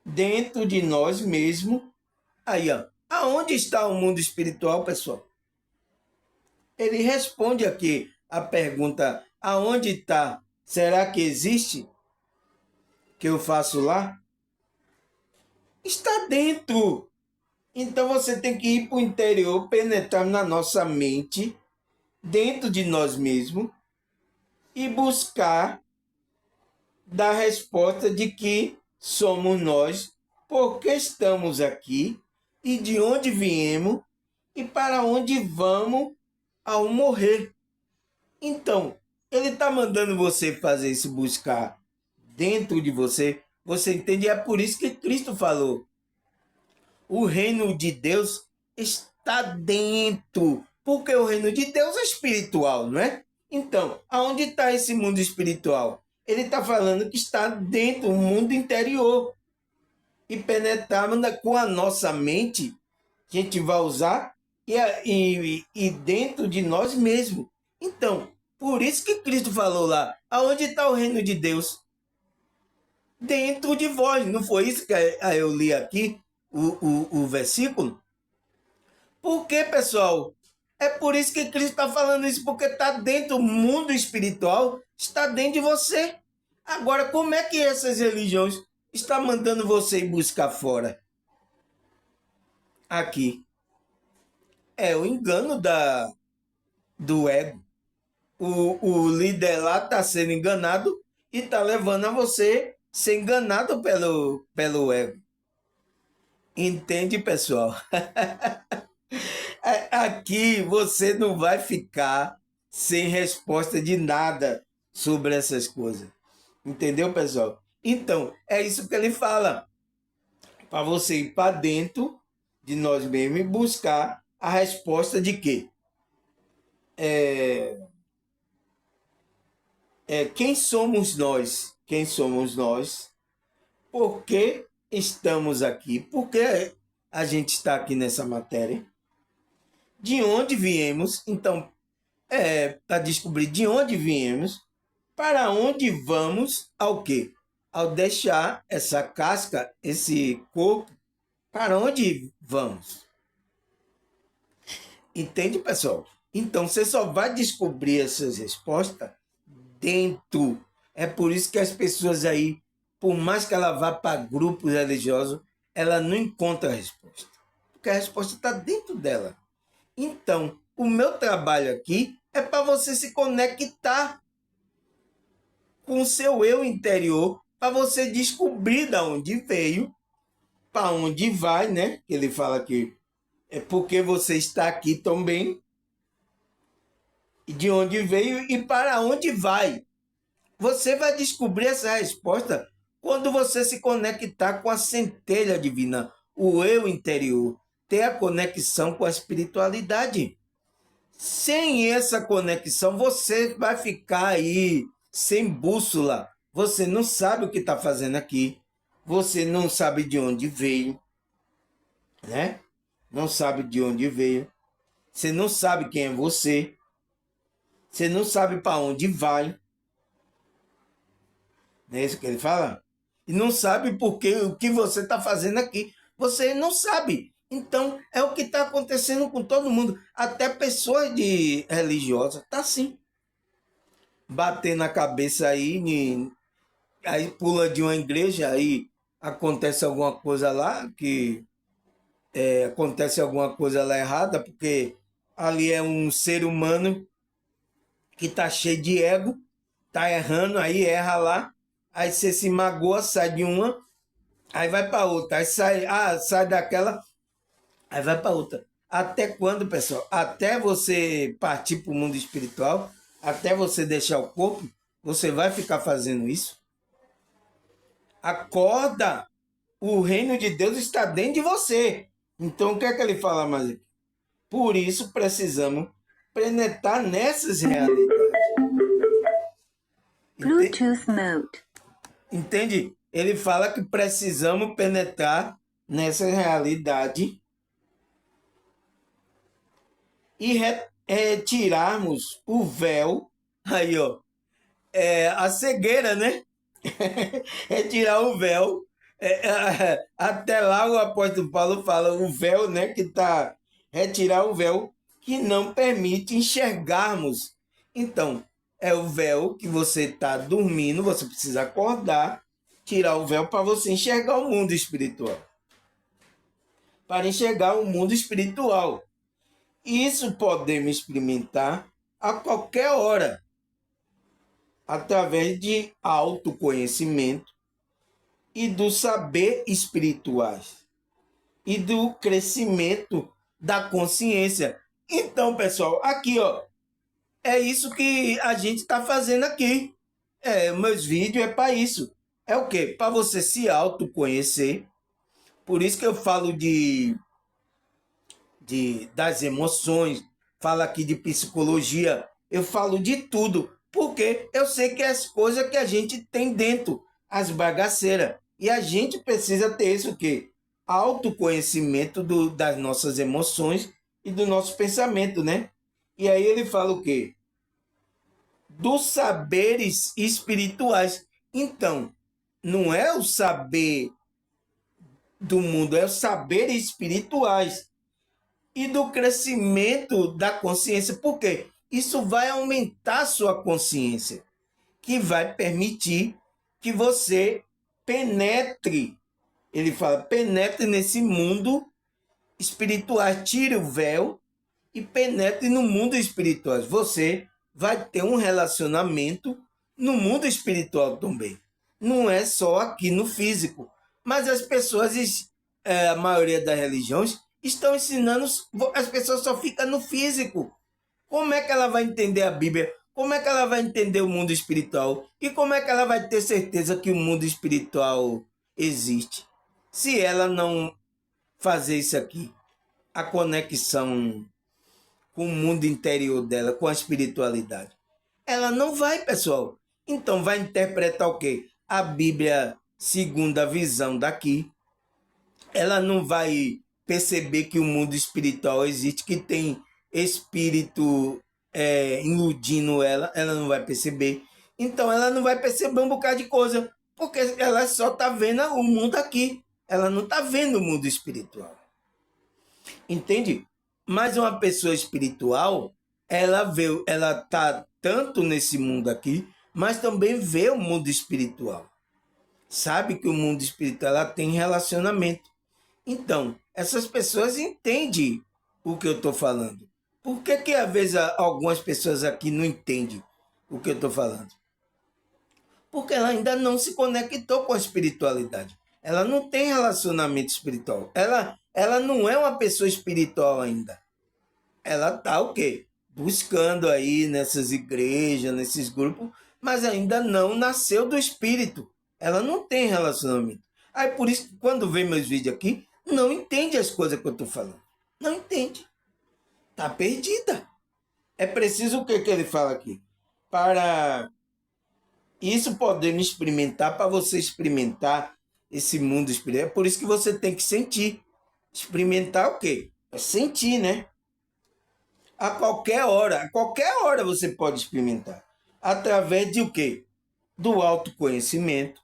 dentro de nós mesmos. Aí, ó, aonde está o mundo espiritual, pessoal? Ele responde aqui a pergunta: aonde está? Será que existe? Que eu faço lá? Está dentro. Então você tem que ir para o interior, penetrar na nossa mente, dentro de nós mesmos, e buscar dar resposta de que somos nós, porque estamos aqui e de onde viemos e para onde vamos ao morrer. Então, ele está mandando você fazer isso, buscar dentro de você. Você entende? É por isso que Cristo falou: o reino de Deus está dentro. Porque o reino de Deus é espiritual, não é? Então, aonde está esse mundo espiritual? Ele está falando que está dentro do mundo interior. E penetrarmos com a nossa mente, que a gente vai usar, e dentro de nós mesmos. Então, por isso que Cristo falou lá: aonde está o reino de Deus? Dentro de vós. Não foi isso que eu li aqui, o versículo? Por quê, pessoal? É por isso que Cristo está falando isso, porque está dentro do mundo espiritual, está dentro de você. Agora, como é que essas religiões estão mandando você ir buscar fora? aqui. É o engano do ego. O líder lá está sendo enganado e está levando a você ser enganado pelo ego. Entende, pessoal? Aqui você não vai ficar sem resposta de nada sobre essas coisas. Entendeu, pessoal? Então, é isso que ele fala. Para você ir para dentro de nós mesmos e buscar a resposta de quê? Quem somos nós? Quem somos nós? Por que estamos aqui? Por que a gente está aqui nessa matéria? De onde viemos? Então, para descobrir de onde viemos, para onde vamos, ao quê? Ao deixar essa casca, esse corpo, para onde vamos? Entende, pessoal? Então, você só vai descobrir essas respostas dentro. É por isso que as pessoas aí, por mais que ela vá para grupos religiosos, ela não encontra a resposta. Porque a resposta está dentro dela. Então, o meu trabalho aqui é para você se conectar com o seu eu interior, para você descobrir de onde veio, para onde vai, né? Ele fala que é porque você está aqui também, de onde veio e para onde vai. Você vai descobrir essa resposta quando você se conectar com a centelha divina, o eu interior, ter a conexão com a espiritualidade. Sem essa conexão, você vai ficar aí sem bússola. Você não sabe o que está fazendo aqui. Você não sabe de onde veio, né? Não sabe de onde veio. Você não sabe quem é você. Você não sabe para onde vai. Não é isso que ele fala? E não sabe porque o que você está fazendo aqui. Você não sabe. Então, é o que está acontecendo com todo mundo. Até pessoas religiosas. Tá assim. Bater na cabeça aí pula de uma igreja, aí acontece alguma coisa lá, acontece alguma coisa lá errada, porque ali é um ser humano que está cheio de ego, tá errando, aí erra lá, aí você se magoa, sai de uma, aí vai para outra, aí sai daquela, aí vai para outra. Até quando, pessoal? Até você partir para o mundo espiritual, até você deixar o corpo, você vai ficar fazendo isso? Acorda! O reino de Deus está dentro de você. Então, o que é que ele fala mais aqui? Por isso, precisamos penetrar nessas realidades. Bluetooth mode. Entende? Ele fala que precisamos penetrar nessa realidade e retirarmos o véu. Aí, ó. A cegueira, né? Retirar o véu. Até lá o apóstolo Paulo fala o véu, né? Que tá. Retirar o véu que não permite enxergarmos. Então, é o véu que você está dormindo, você precisa acordar, tirar o véu para você enxergar o mundo espiritual. Para enxergar o mundo espiritual. Isso podemos experimentar a qualquer hora, através de autoconhecimento e do saber espirituais e do crescimento da consciência. Então, pessoal, aqui, ó, é isso que a gente está fazendo aqui. Meus vídeos é para isso. É o quê? Para você se autoconhecer. Por isso que eu falo das emoções, falo aqui de psicologia, eu falo de tudo, porque eu sei que é as coisas que a gente tem dentro, as bagaceiras. E a gente precisa ter isso o quê? Autoconhecimento das nossas emoções e do nosso pensamento, né? E aí ele fala o quê? Dos saberes espirituais. Então, não é o saber do mundo, é os saberes espirituais e do crescimento da consciência. Por quê? Isso vai aumentar a sua consciência, que vai permitir que você penetre. Ele fala, penetre nesse mundo espirituais, tire o véu e penetre no mundo espiritual. Você vai ter um relacionamento no mundo espiritual também. Não é só aqui no físico. Mas as pessoas, a maioria das religiões, estão ensinando, as pessoas só ficam no físico. Como é que ela vai entender a Bíblia? Como é que ela vai entender o mundo espiritual? E como é que ela vai ter certeza que o mundo espiritual existe? Se ela não fazer isso aqui, a conexão com o mundo interior dela, com a espiritualidade. Ela não vai, pessoal. Então vai interpretar o quê? A Bíblia segundo a visão daqui. Ela não vai perceber que o mundo espiritual existe, que tem espírito iludindo ela não vai perceber. Então ela não vai perceber um bocado de coisa, porque ela só está vendo o mundo aqui. Ela não está vendo o mundo espiritual. Entende? Mas uma pessoa espiritual, ela está tanto nesse mundo aqui, mas também vê o mundo espiritual. Sabe que o mundo espiritual ela tem relacionamento. Então, essas pessoas entendem o que eu estou falando. Por que às vezes algumas pessoas aqui não entendem o que eu estou falando? Porque ela ainda não se conectou com a espiritualidade. Ela não tem relacionamento espiritual. Ela não é uma pessoa espiritual ainda. Ela está o quê? Buscando aí nessas igrejas, nesses grupos, mas ainda não nasceu do espírito. Ela não tem relacionamento. Aí por isso que quando vê meus vídeos aqui, não entende as coisas que eu estou falando. Não entende. Está perdida. É preciso o que ele fala aqui? Para isso poder me experimentar, para você experimentar esse mundo espiritual. É por isso que você tem que sentir. Experimentar o quê? É sentir, né? A qualquer hora você pode experimentar. Através de o quê? Do autoconhecimento,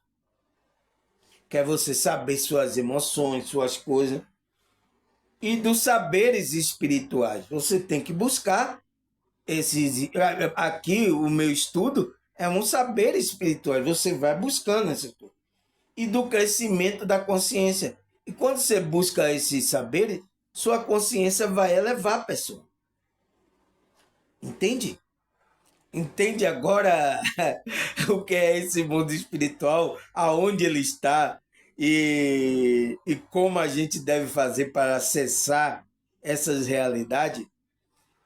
que é você saber suas emoções, suas coisas, e dos saberes espirituais. Você tem que buscar esses. Aqui, o meu estudo é um saber espiritual. Você vai buscando essas coisas. E do crescimento da consciência. E quando você busca esses saberes, sua consciência vai elevar a pessoa. Entende? Entende agora o que é esse mundo espiritual, aonde ele está e como a gente deve fazer para acessar essas realidades?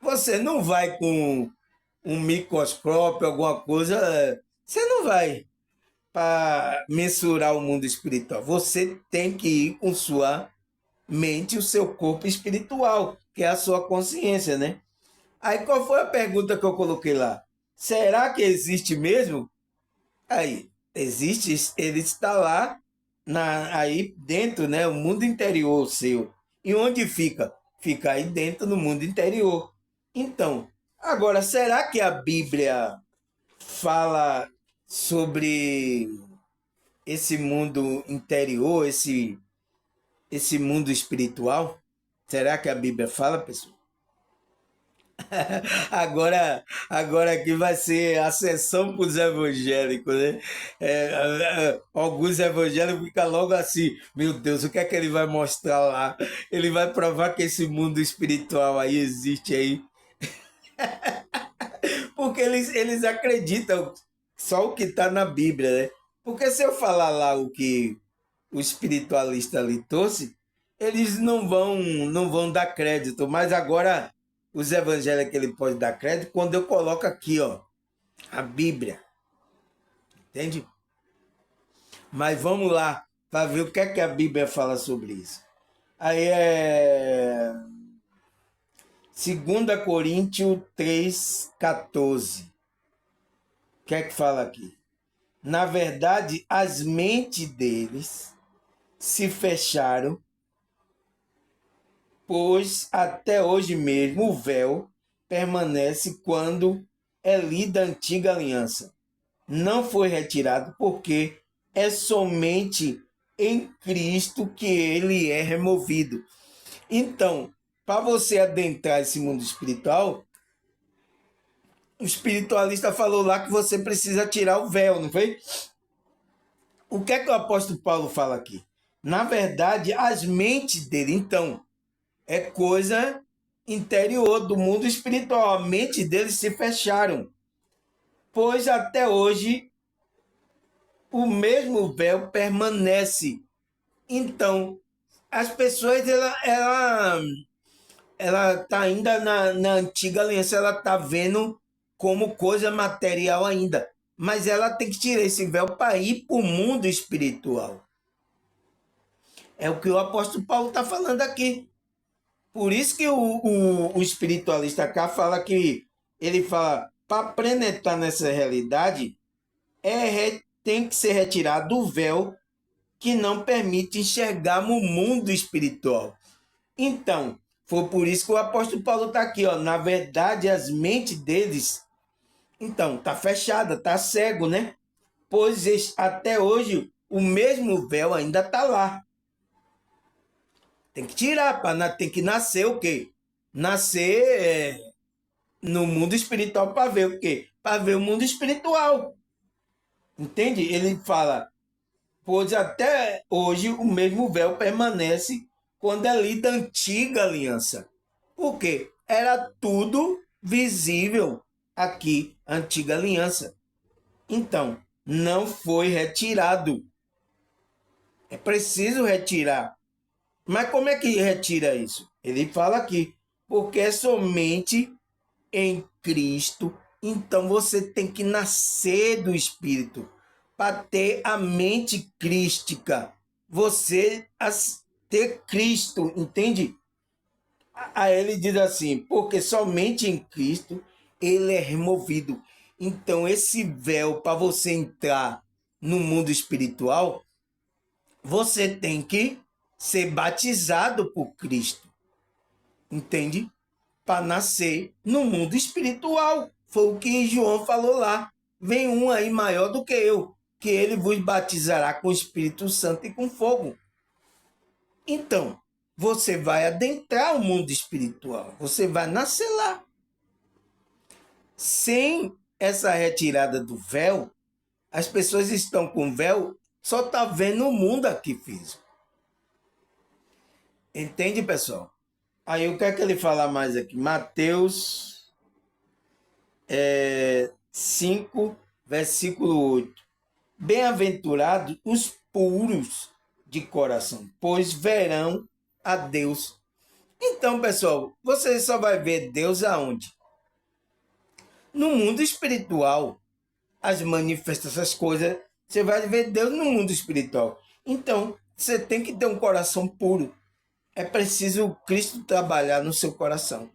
Você não vai com um microscópio, alguma coisa, você não vai para mensurar o mundo espiritual. Você tem que ir com sua mente, o seu corpo espiritual, que é a sua consciência, né? Aí qual foi a pergunta que eu coloquei lá? Será que existe mesmo? Aí, existe, ele está lá, aí dentro, né? O mundo interior seu. E onde fica? Fica aí dentro no mundo interior. Então, agora, será que a Bíblia fala sobre esse mundo interior, esse mundo espiritual? Será que a Bíblia fala, pessoal? Agora aqui vai ser a sessão para os evangélicos, né? Alguns evangélicos ficam logo assim, meu Deus, o que é que ele vai mostrar lá? Ele vai provar que esse mundo espiritual aí existe aí. Porque eles acreditam só o que está na Bíblia, né? Porque se eu falar lá o que o espiritualista ali trouxe, eles não vão dar crédito. Mas agora os evangélicos ele pode dar crédito quando eu coloco aqui, ó, a Bíblia. Entende? Mas vamos lá para ver o que é que a Bíblia fala sobre isso. Aí é 2 Coríntios 3,14. O que é que fala aqui? Na verdade, as mentes deles se fecharam, pois até hoje mesmo o véu permanece quando é lida a antiga aliança. Não foi retirado porque é somente em Cristo que ele é removido. Então, para você adentrar esse mundo espiritual, o espiritualista falou lá que você precisa tirar o véu, não foi? O que é que o apóstolo Paulo fala aqui? Na verdade, as mentes dele, então, é coisa interior do mundo espiritual. A mente deles se fecharam, pois até hoje o mesmo véu permanece. Então, as pessoas, ela tá ainda na antiga aliança, ela tá vendo como coisa material ainda. Mas ela tem que tirar esse véu para ir para o mundo espiritual. É o que o apóstolo Paulo está falando aqui. Por isso que o espiritualista cá fala que ele fala, para penetrar nessa realidade, tem que ser retirado o véu que não permite enxergarmos o mundo espiritual. Então, foi por isso que o apóstolo Paulo está aqui. Ó. Na verdade, as mentes deles, então, está fechada, está cego, né? Pois até hoje o mesmo véu ainda está lá. Tem que tirar, tem que nascer o quê? Nascer no mundo espiritual para ver o quê? Para ver o mundo espiritual. Entende? Ele fala, pois até hoje o mesmo véu permanece quando é lida a antiga aliança. Por quê? Era tudo visível aqui, a antiga aliança. Então, não foi retirado. É preciso retirar. Mas como é que retira isso? Ele fala aqui, porque é somente em Cristo. Então você tem que nascer do Espírito para ter a mente crística. Você ter Cristo, entende? Aí ele diz assim, porque somente em Cristo ele é removido. Então esse véu para você entrar no mundo espiritual, você tem que ser batizado por Cristo, entende? Para nascer no mundo espiritual. Foi o que João falou lá. Vem um aí maior do que eu, que ele vos batizará com o Espírito Santo e com fogo. Então, você vai adentrar o mundo espiritual. Você vai nascer lá. Sem essa retirada do véu, as pessoas estão com véu, só tá vendo o mundo aqui físico. Entende, pessoal? Aí o que é que ele fala mais aqui? Mateus 5, versículo 8. Bem-aventurados os puros de coração, pois verão a Deus. Então, pessoal, você só vai ver Deus aonde? No mundo espiritual. As manifestações, coisas, você vai ver Deus no mundo espiritual. Então, você tem que ter um coração puro. É preciso Cristo trabalhar no seu coração.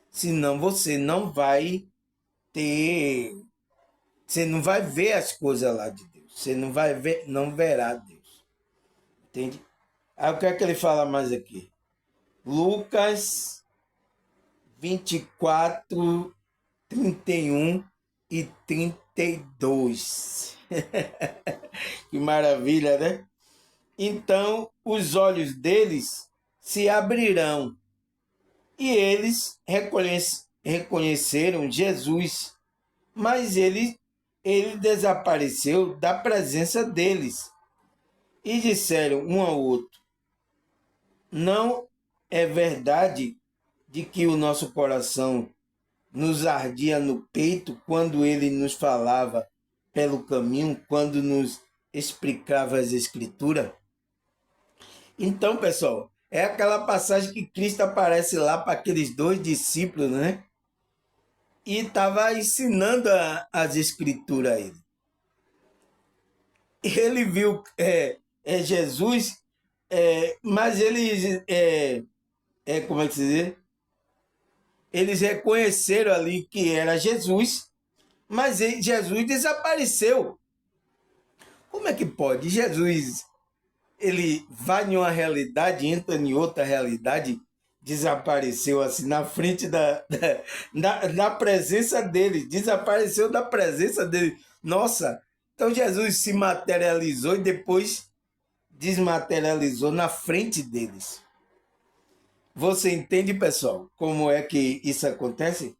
Senão você não vai ter, você não vai ver as coisas lá de Deus. Você não vai ver, não verá Deus. Entende? Aí o que é que ele fala mais aqui? Lucas 24, 31 e 32. Que maravilha, né? Então os olhos deles se abrirão e eles reconheceram Jesus, mas ele desapareceu da presença deles e disseram um ao outro: não é verdade de que o nosso coração nos ardia no peito quando ele nos falava pelo caminho, quando nos explicava as escrituras? Então, pessoal, é aquela passagem que Cristo aparece lá para aqueles dois discípulos, né? E estava ensinando as escrituras a ele. Ele viu Jesus, mas eles, como é que se diz? Eles reconheceram ali que era Jesus, mas Jesus desapareceu. Como é que pode? Jesus, ele vai em uma realidade, entra em outra realidade, desapareceu assim na frente da presença dele, desapareceu da presença dele. Nossa, então Jesus se materializou e depois desmaterializou na frente deles. Você entende, pessoal, como é que isso acontece?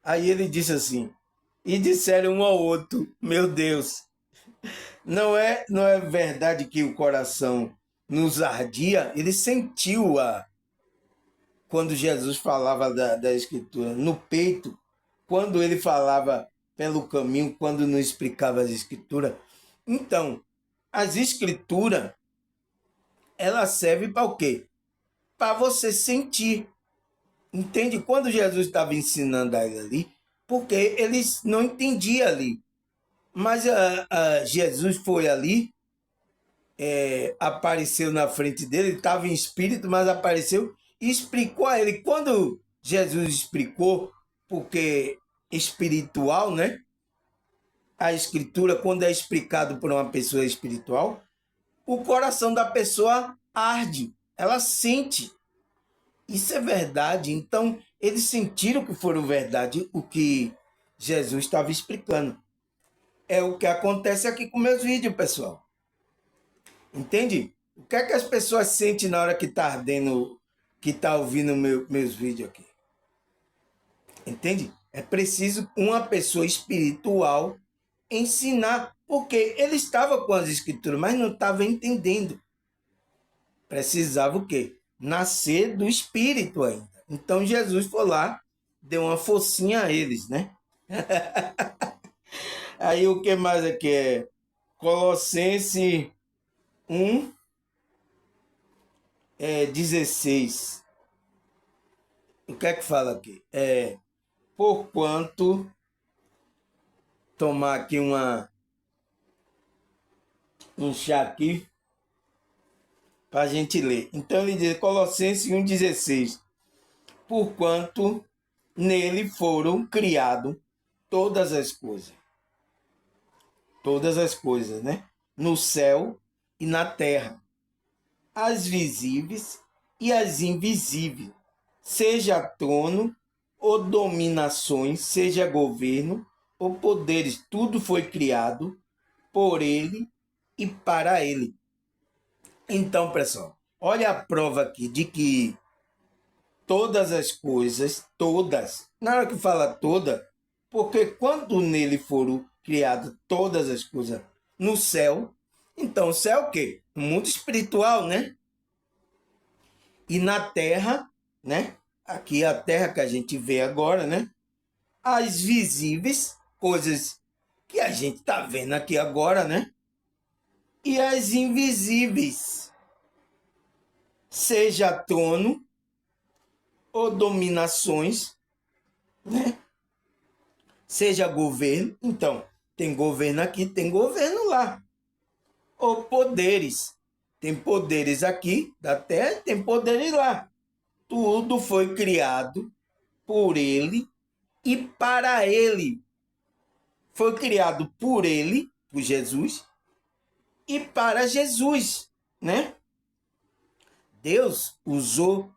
Aí ele disse assim, e disseram um ao outro: meu Deus, não é verdade que o coração nos ardia? Ele sentiu quando Jesus falava da Escritura, no peito, quando ele falava pelo caminho, quando não explicava as Escrituras. Então, as Escrituras, ela serve para o quê? Para você sentir. Entende? Quando Jesus estava ensinando a ele ali, porque eles não entendiam ali. Mas Jesus foi ali, apareceu na frente dele, estava em espírito, mas apareceu e explicou a ele. Quando Jesus explicou, porque espiritual, né? A escritura, quando é explicado por uma pessoa espiritual, o coração da pessoa arde, ela sente. Isso é verdade. Então, eles sentiram que foram verdade o que Jesus estava explicando. É o que acontece aqui com meus vídeos, pessoal. Entende? O que é que as pessoas sentem na hora que está ardendo, que está ouvindo meus vídeos aqui? Entende? É preciso uma pessoa espiritual ensinar, porque ele estava com as escrituras, mas não estava entendendo. Precisava o quê? Nascer do espírito ainda. Então Jesus foi lá, deu uma focinha a eles, né? Aí o que mais aqui é? Colossenses 1, 16. O que é que fala aqui? Porquanto, tomar aqui um chá aqui para a gente ler. Então ele diz, Colossenses 1,16. Porquanto nele foram criadas todas as coisas, né? No céu e na terra, as visíveis e as invisíveis, seja trono ou dominações, seja governo ou poderes, tudo foi criado por ele e para ele. Então, pessoal, olha a prova aqui de que todas as coisas, todas, na hora que fala toda, porque quando nele foram criadas todas as coisas no céu, então o céu é o quê? O mundo espiritual, né? E na terra, né? Aqui a terra que a gente vê agora, né? As visíveis, coisas que a gente tá vendo aqui agora, né? E as invisíveis, seja trono ou dominações, né? Seja governo, então, tem governo aqui, tem governo lá. Ou poderes, tem poderes aqui da terra, tem poderes lá. Tudo foi criado por ele e para ele. Foi criado por ele, por Jesus, e para Jesus, né? Deus usou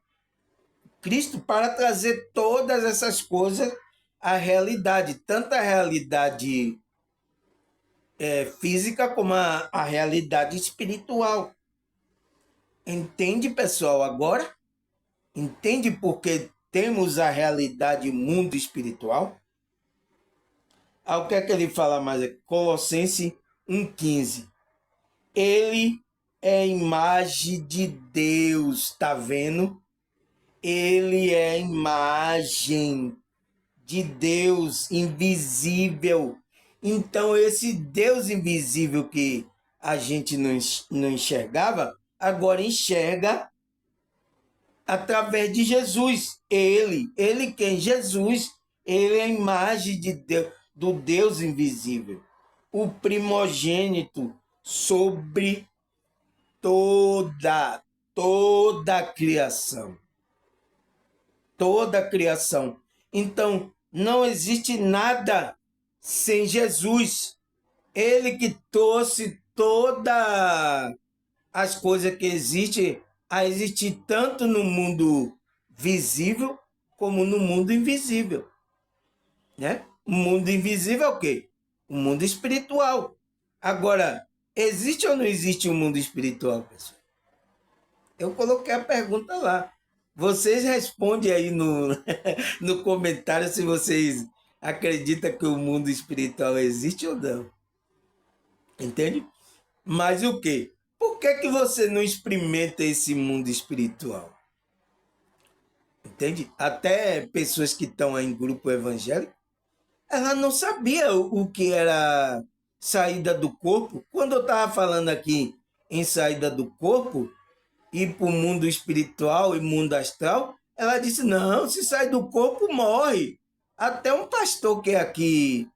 Cristo para trazer todas essas coisas à realidade, tanto a realidade física como a realidade espiritual. Entende, pessoal, agora? Entende porque temos a realidade mundo espiritual? O que é que ele fala mais aqui? Colossenses 1,15. Ele é a imagem de Deus, tá vendo? Ele é a imagem de Deus invisível. Então, esse Deus invisível que a gente não enxergava, agora enxerga através de Jesus. Ele quem? Jesus. Ele é a imagem de Deus, do Deus invisível, o primogênito sobre toda a criação. Toda a criação. Então, não existe nada sem Jesus. Ele que trouxe todas as coisas que existem a existir tanto no mundo visível como no mundo invisível, né? O mundo invisível é o quê? O mundo espiritual. Agora, existe ou não existe um mundo espiritual, pessoal? Eu coloquei a pergunta lá. Vocês respondem aí no, no comentário se vocês acreditam que o mundo espiritual existe ou não. Entende? Mas o quê? Por que você não experimenta esse mundo espiritual? Entende? Até pessoas que estão em grupo evangélico, ela não sabia o que era saída do corpo. Quando eu estava falando aqui em saída do corpo, ir para o mundo espiritual e mundo astral, ela disse, não, se sai do corpo, morre. Até um pastor que é aqui,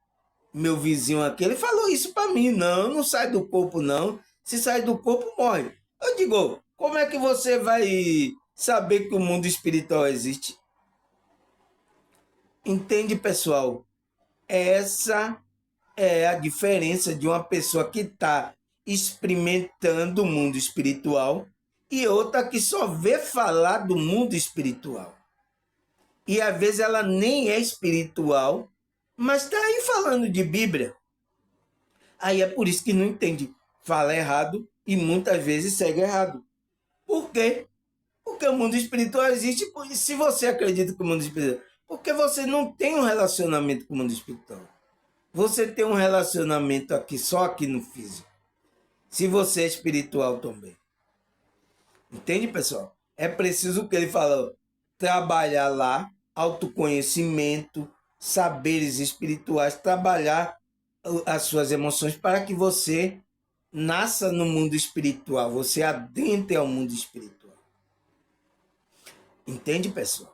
meu vizinho aqui, ele falou isso para mim, não, não sai do corpo não, se sai do corpo, morre. Eu digo, como é que você vai saber que o mundo espiritual existe? Entende, pessoal? Essa é a diferença de uma pessoa que está experimentando o mundo espiritual e outra que só vê falar do mundo espiritual. E às vezes ela nem é espiritual, mas está aí falando de Bíblia. Aí é por isso que não entende. Fala errado e muitas vezes segue errado. Por quê? Porque o mundo espiritual existe. Se você acredita que o mundo espiritual... Porque você não tem um relacionamento com o mundo espiritual. Você tem um relacionamento aqui, só aqui no físico. Se você é espiritual também. Entende, pessoal? É preciso o que ele falou. Trabalhar lá, autoconhecimento, saberes espirituais, trabalhar as suas emoções para que você nasça no mundo espiritual, você adentre ao mundo espiritual. Entende, pessoal?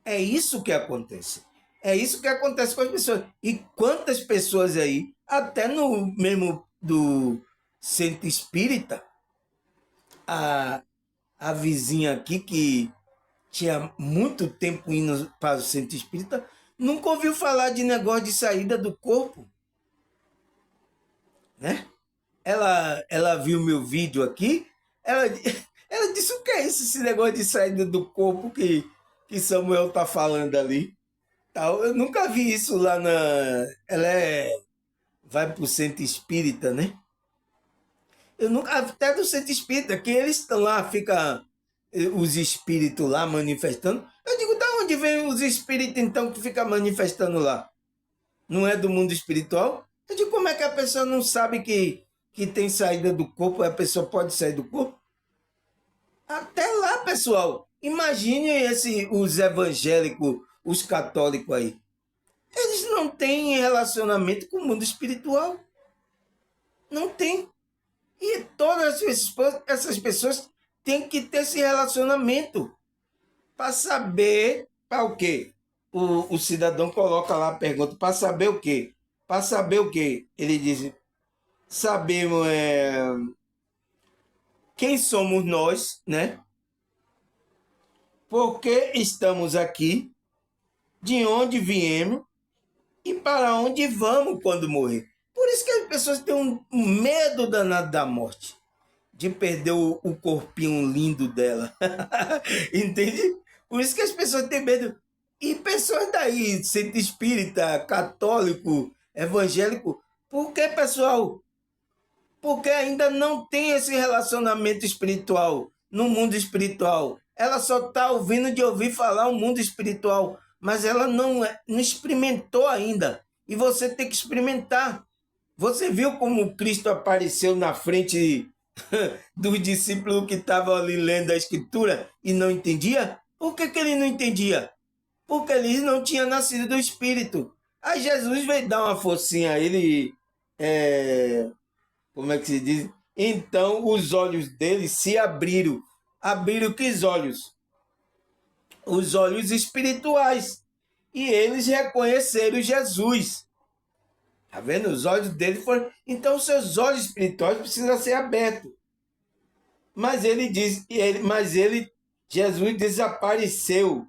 É isso que acontece. É isso que acontece com as pessoas. E quantas pessoas aí, até no mesmo do centro espírita, a vizinha aqui que tinha muito tempo indo para o centro espírita, nunca ouviu falar de negócio de saída do corpo. Né? Ela viu meu vídeo aqui, ela disse, o que é isso, esse negócio de saída do corpo que Samuel tá falando ali? Tal. Eu nunca vi isso lá na... vai pro centro espírita, né? Eu nunca... Até do centro espírita, que eles estão lá, fica os espíritos lá manifestando. Eu digo, da onde vem os espíritos então que ficam manifestando lá? Não é do mundo espiritual? Eu digo, como é que a pessoa não sabe que tem saída do corpo, a pessoa pode sair do corpo? Até lá, pessoal. Imagine os evangélicos, os católicos aí. Eles não têm relacionamento com o mundo espiritual. Não tem. E todas essas pessoas têm que ter esse relacionamento para saber para o quê? O cidadão coloca lá a pergunta, para saber o quê? Para saber o quê? Ele diz, sabemos quem somos nós, né? Por que estamos aqui, de onde viemos e para onde vamos quando morrer. Por isso que as pessoas têm um medo danado da morte, de perder o corpinho lindo dela. Entende? Por isso que as pessoas têm medo. E pessoas daí, centro espírita, católico, evangélico, por que, pessoal? Porque ainda não tem esse relacionamento espiritual, no mundo espiritual. Ela só está ouvindo de ouvir falar o mundo espiritual, mas ela não experimentou ainda. E você tem que experimentar. Você viu como Cristo apareceu na frente dos discípulos que estavam ali lendo a Escritura e não entendia? Por que ele não entendia? Porque ele não tinha nascido do Espírito. Aí Jesus veio dar uma forcinha a ele, como é que se diz? Então os olhos dele se abriram. Abriram que olhos? Os olhos espirituais. E eles reconheceram Jesus. Tá vendo? Os olhos dele foram... Então seus olhos espirituais precisam ser abertos. Mas ele diz, Jesus desapareceu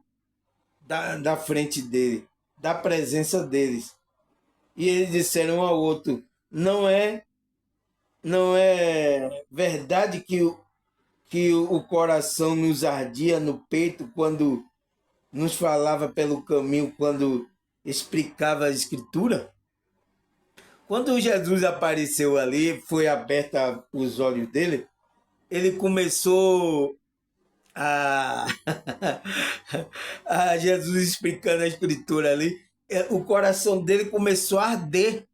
da frente dele, da presença deles. E eles disseram um ao outro, não é verdade que o coração nos ardia no peito quando nos falava pelo caminho, quando explicava a Escritura? Quando Jesus apareceu ali, foi aberta os olhos dele, ele começou a, a Jesus explicando a Escritura ali, o coração dele começou a arder.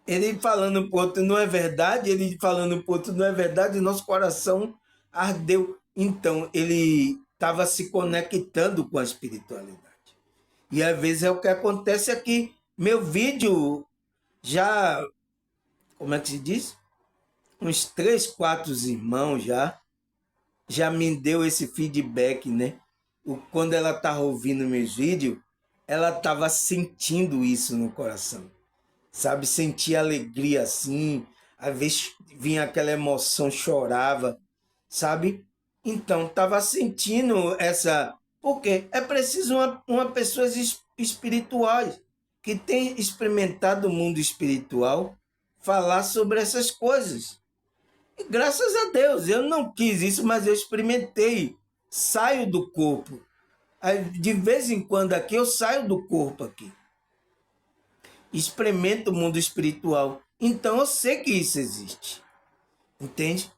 Ele falando para o outro, não é verdade? Ele falando para o outro, não é verdade? Nosso coração ardeu. Então, ele estava se conectando com a espiritualidade. E às vezes é o que acontece aqui. Meu vídeo já, como é que se diz? Uns 3, 4 irmãos já me deu esse feedback, né? Quando ela estava ouvindo meus vídeos, ela estava sentindo isso no coração, sabe? Sentia alegria assim, às vezes vinha aquela emoção, chorava, sabe? Então, estava sentindo essa... Porque é preciso uma pessoa espiritual que tem experimentado o mundo espiritual falar sobre essas coisas. E graças a Deus, eu não quis isso, mas eu experimentei. Saio do corpo. Aí, de vez em quando aqui, eu saio do corpo aqui. Experimento o mundo espiritual. Então, eu sei que isso existe. Entende?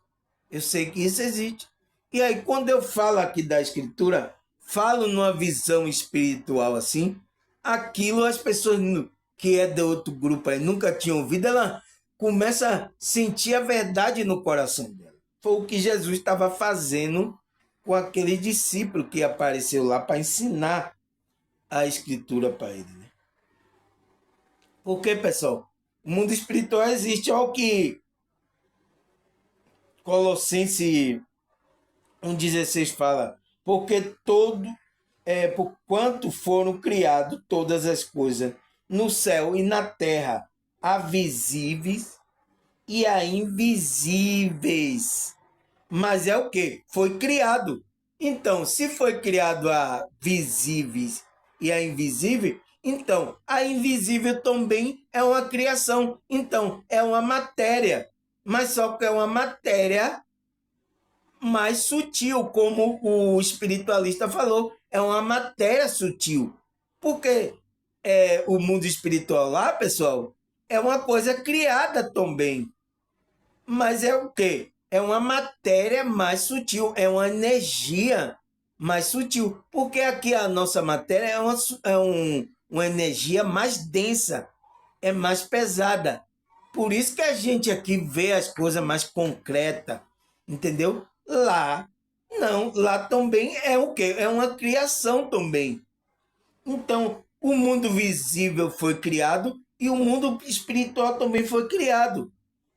Eu sei que isso existe. E aí, quando eu falo aqui da Escritura, falo numa visão espiritual assim, aquilo as pessoas que é de outro grupo aí nunca tinham ouvido, ela começa a sentir a verdade no coração dela. Foi o que Jesus estava fazendo com aquele discípulo que apareceu lá para ensinar a Escritura para ele. Né? Porque, pessoal, o mundo espiritual existe. Olha o que Colossenses 1,16 fala, porque por quanto foram criadas todas as coisas no céu e na terra, a visíveis e a invisíveis. Mas é o que? Foi criado. Então, se foi criado a visíveis e a invisível, então a invisível também é uma criação. Então, é uma matéria. Mas só que é uma matéria mais sutil, como o espiritualista falou, é uma matéria sutil. Porque o mundo espiritual lá, pessoal, é uma coisa criada também. Mas é o quê? É uma matéria mais sutil, é uma energia mais sutil. Porque aqui a nossa matéria uma energia mais densa, é mais pesada. Por isso que a gente aqui vê as coisas mais concretas, entendeu? Lá, não, lá também é o quê? É uma criação também. Então, o mundo visível foi criado e o mundo espiritual também foi criado.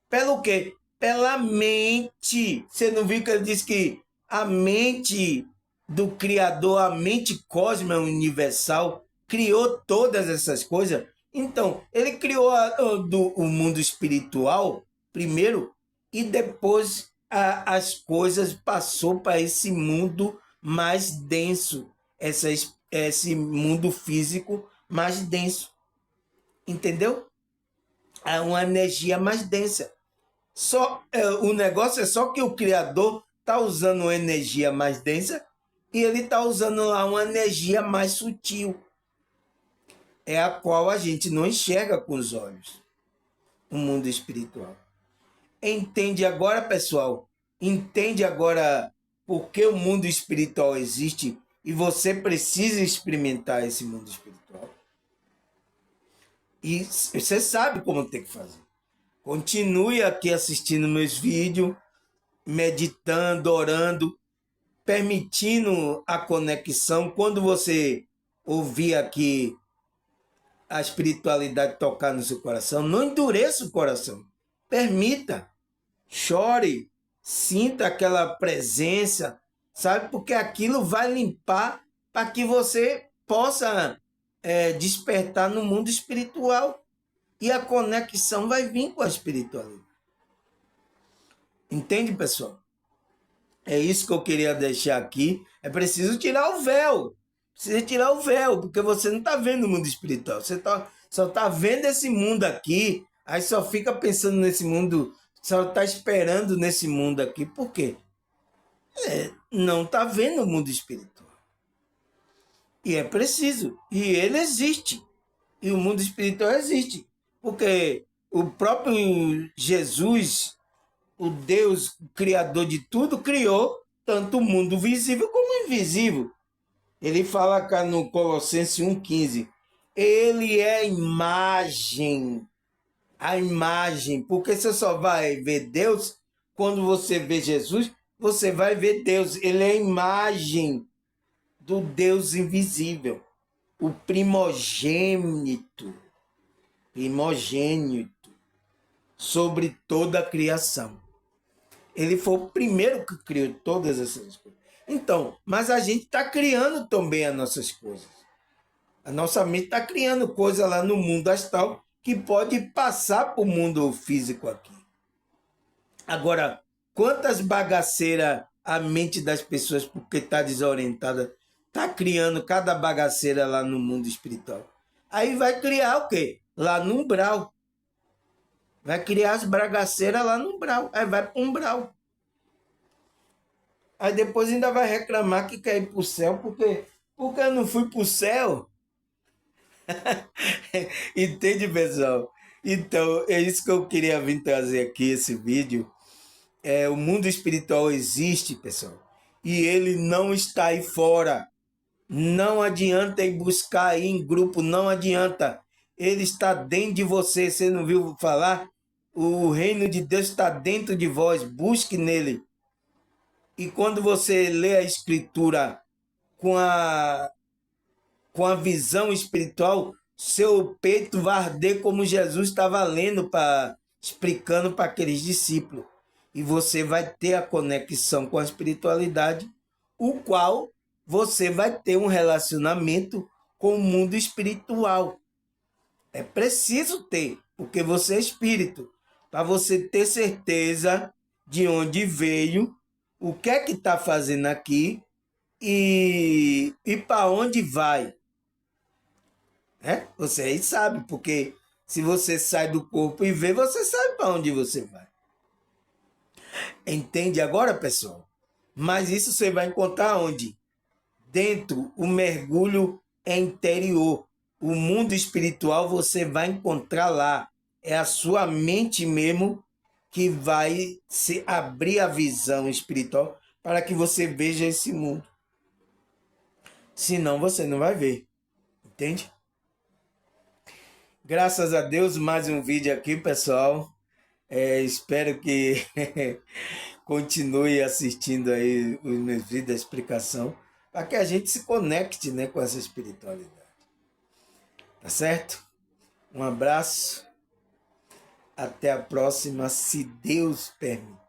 Pelo quê? Pela mente. Você não viu que ele disse que a mente do Criador, a mente cósmica universal, criou todas essas coisas? Então, ele criou o mundo espiritual primeiro e depois as coisas passou para esse mundo mais denso, esse mundo físico mais denso. Entendeu? É uma energia mais densa. O negócio é só que o Criador está usando uma energia mais densa e ele está usando lá uma energia mais sutil. É a qual a gente não enxerga com os olhos. O mundo espiritual. Entende agora, pessoal? Entende agora por que o mundo espiritual existe e você precisa experimentar esse mundo espiritual? E você sabe como tem que fazer. Continue aqui assistindo meus vídeos, meditando, orando, permitindo a conexão. Quando você ouvir aqui a espiritualidade tocar no seu coração, não endureça o coração. Permita, chore, sinta aquela presença, sabe? Porque aquilo vai limpar para que você possa despertar no mundo espiritual. E a conexão vai vir com a espiritualidade. Entende, pessoal? É isso que eu queria deixar aqui. É preciso tirar o véu. Precisa tirar o véu, porque você não está vendo o mundo espiritual. Você só está vendo esse mundo aqui, aí só fica pensando nesse mundo, só está esperando nesse mundo aqui. Por quê? Não está vendo o mundo espiritual. E é preciso. E ele existe. E o mundo espiritual existe. Porque o próprio Jesus, o Deus criador de tudo, criou tanto o mundo visível como o invisível. Ele fala cá no Colossenses 1,15. Ele é a imagem, porque você só vai ver Deus quando você vê Jesus, você vai ver Deus. Ele é a imagem do Deus invisível, o primogênito, sobre toda a criação. Ele foi o primeiro que criou todas essas coisas. Então, mas a gente está criando também as nossas coisas. A nossa mente está criando coisa lá no mundo astral que pode passar para o mundo físico aqui. Agora, quantas bagaceiras a mente das pessoas, porque está desorientada, está criando cada bagaceira lá no mundo espiritual. Aí vai criar o quê? Lá no umbral. Vai criar as bagaceiras lá no umbral. Aí vai para o umbral. Aí depois ainda vai reclamar que quer ir para o céu, porque eu não fui para o céu. Entende, pessoal? Então, é isso que eu queria vir trazer aqui, esse vídeo. O mundo espiritual existe, pessoal, e ele não está aí fora. Não adianta ir buscar aí em grupo, não adianta. Ele está dentro de você. Você não viu falar? O reino de Deus está dentro de vós. Busque nele. E quando você lê a escritura com a visão espiritual, seu peito vai arder como Jesus estava lendo, explicando para aqueles discípulos. E você vai ter a conexão com a espiritualidade, o qual você vai ter um relacionamento com o mundo espiritual. É preciso ter, porque você é espírito, para você ter certeza de onde veio, o que é que está fazendo aqui e para onde vai. Você aí sabe, porque se você sai do corpo e vê, você sabe para onde você vai. Entende agora, pessoal? Mas isso você vai encontrar onde? Dentro, o mergulho é interior. O mundo espiritual você vai encontrar lá. É a sua mente mesmo que vai se abrir a visão espiritual para que você veja esse mundo. Senão você não vai ver. Entende? Graças a Deus, mais um vídeo aqui, pessoal. Espero que continue assistindo aí os meus vídeos da explicação, para que a gente se conecte, né, com essa espiritualidade. Tá certo? Um abraço. Até a próxima, se Deus permitir.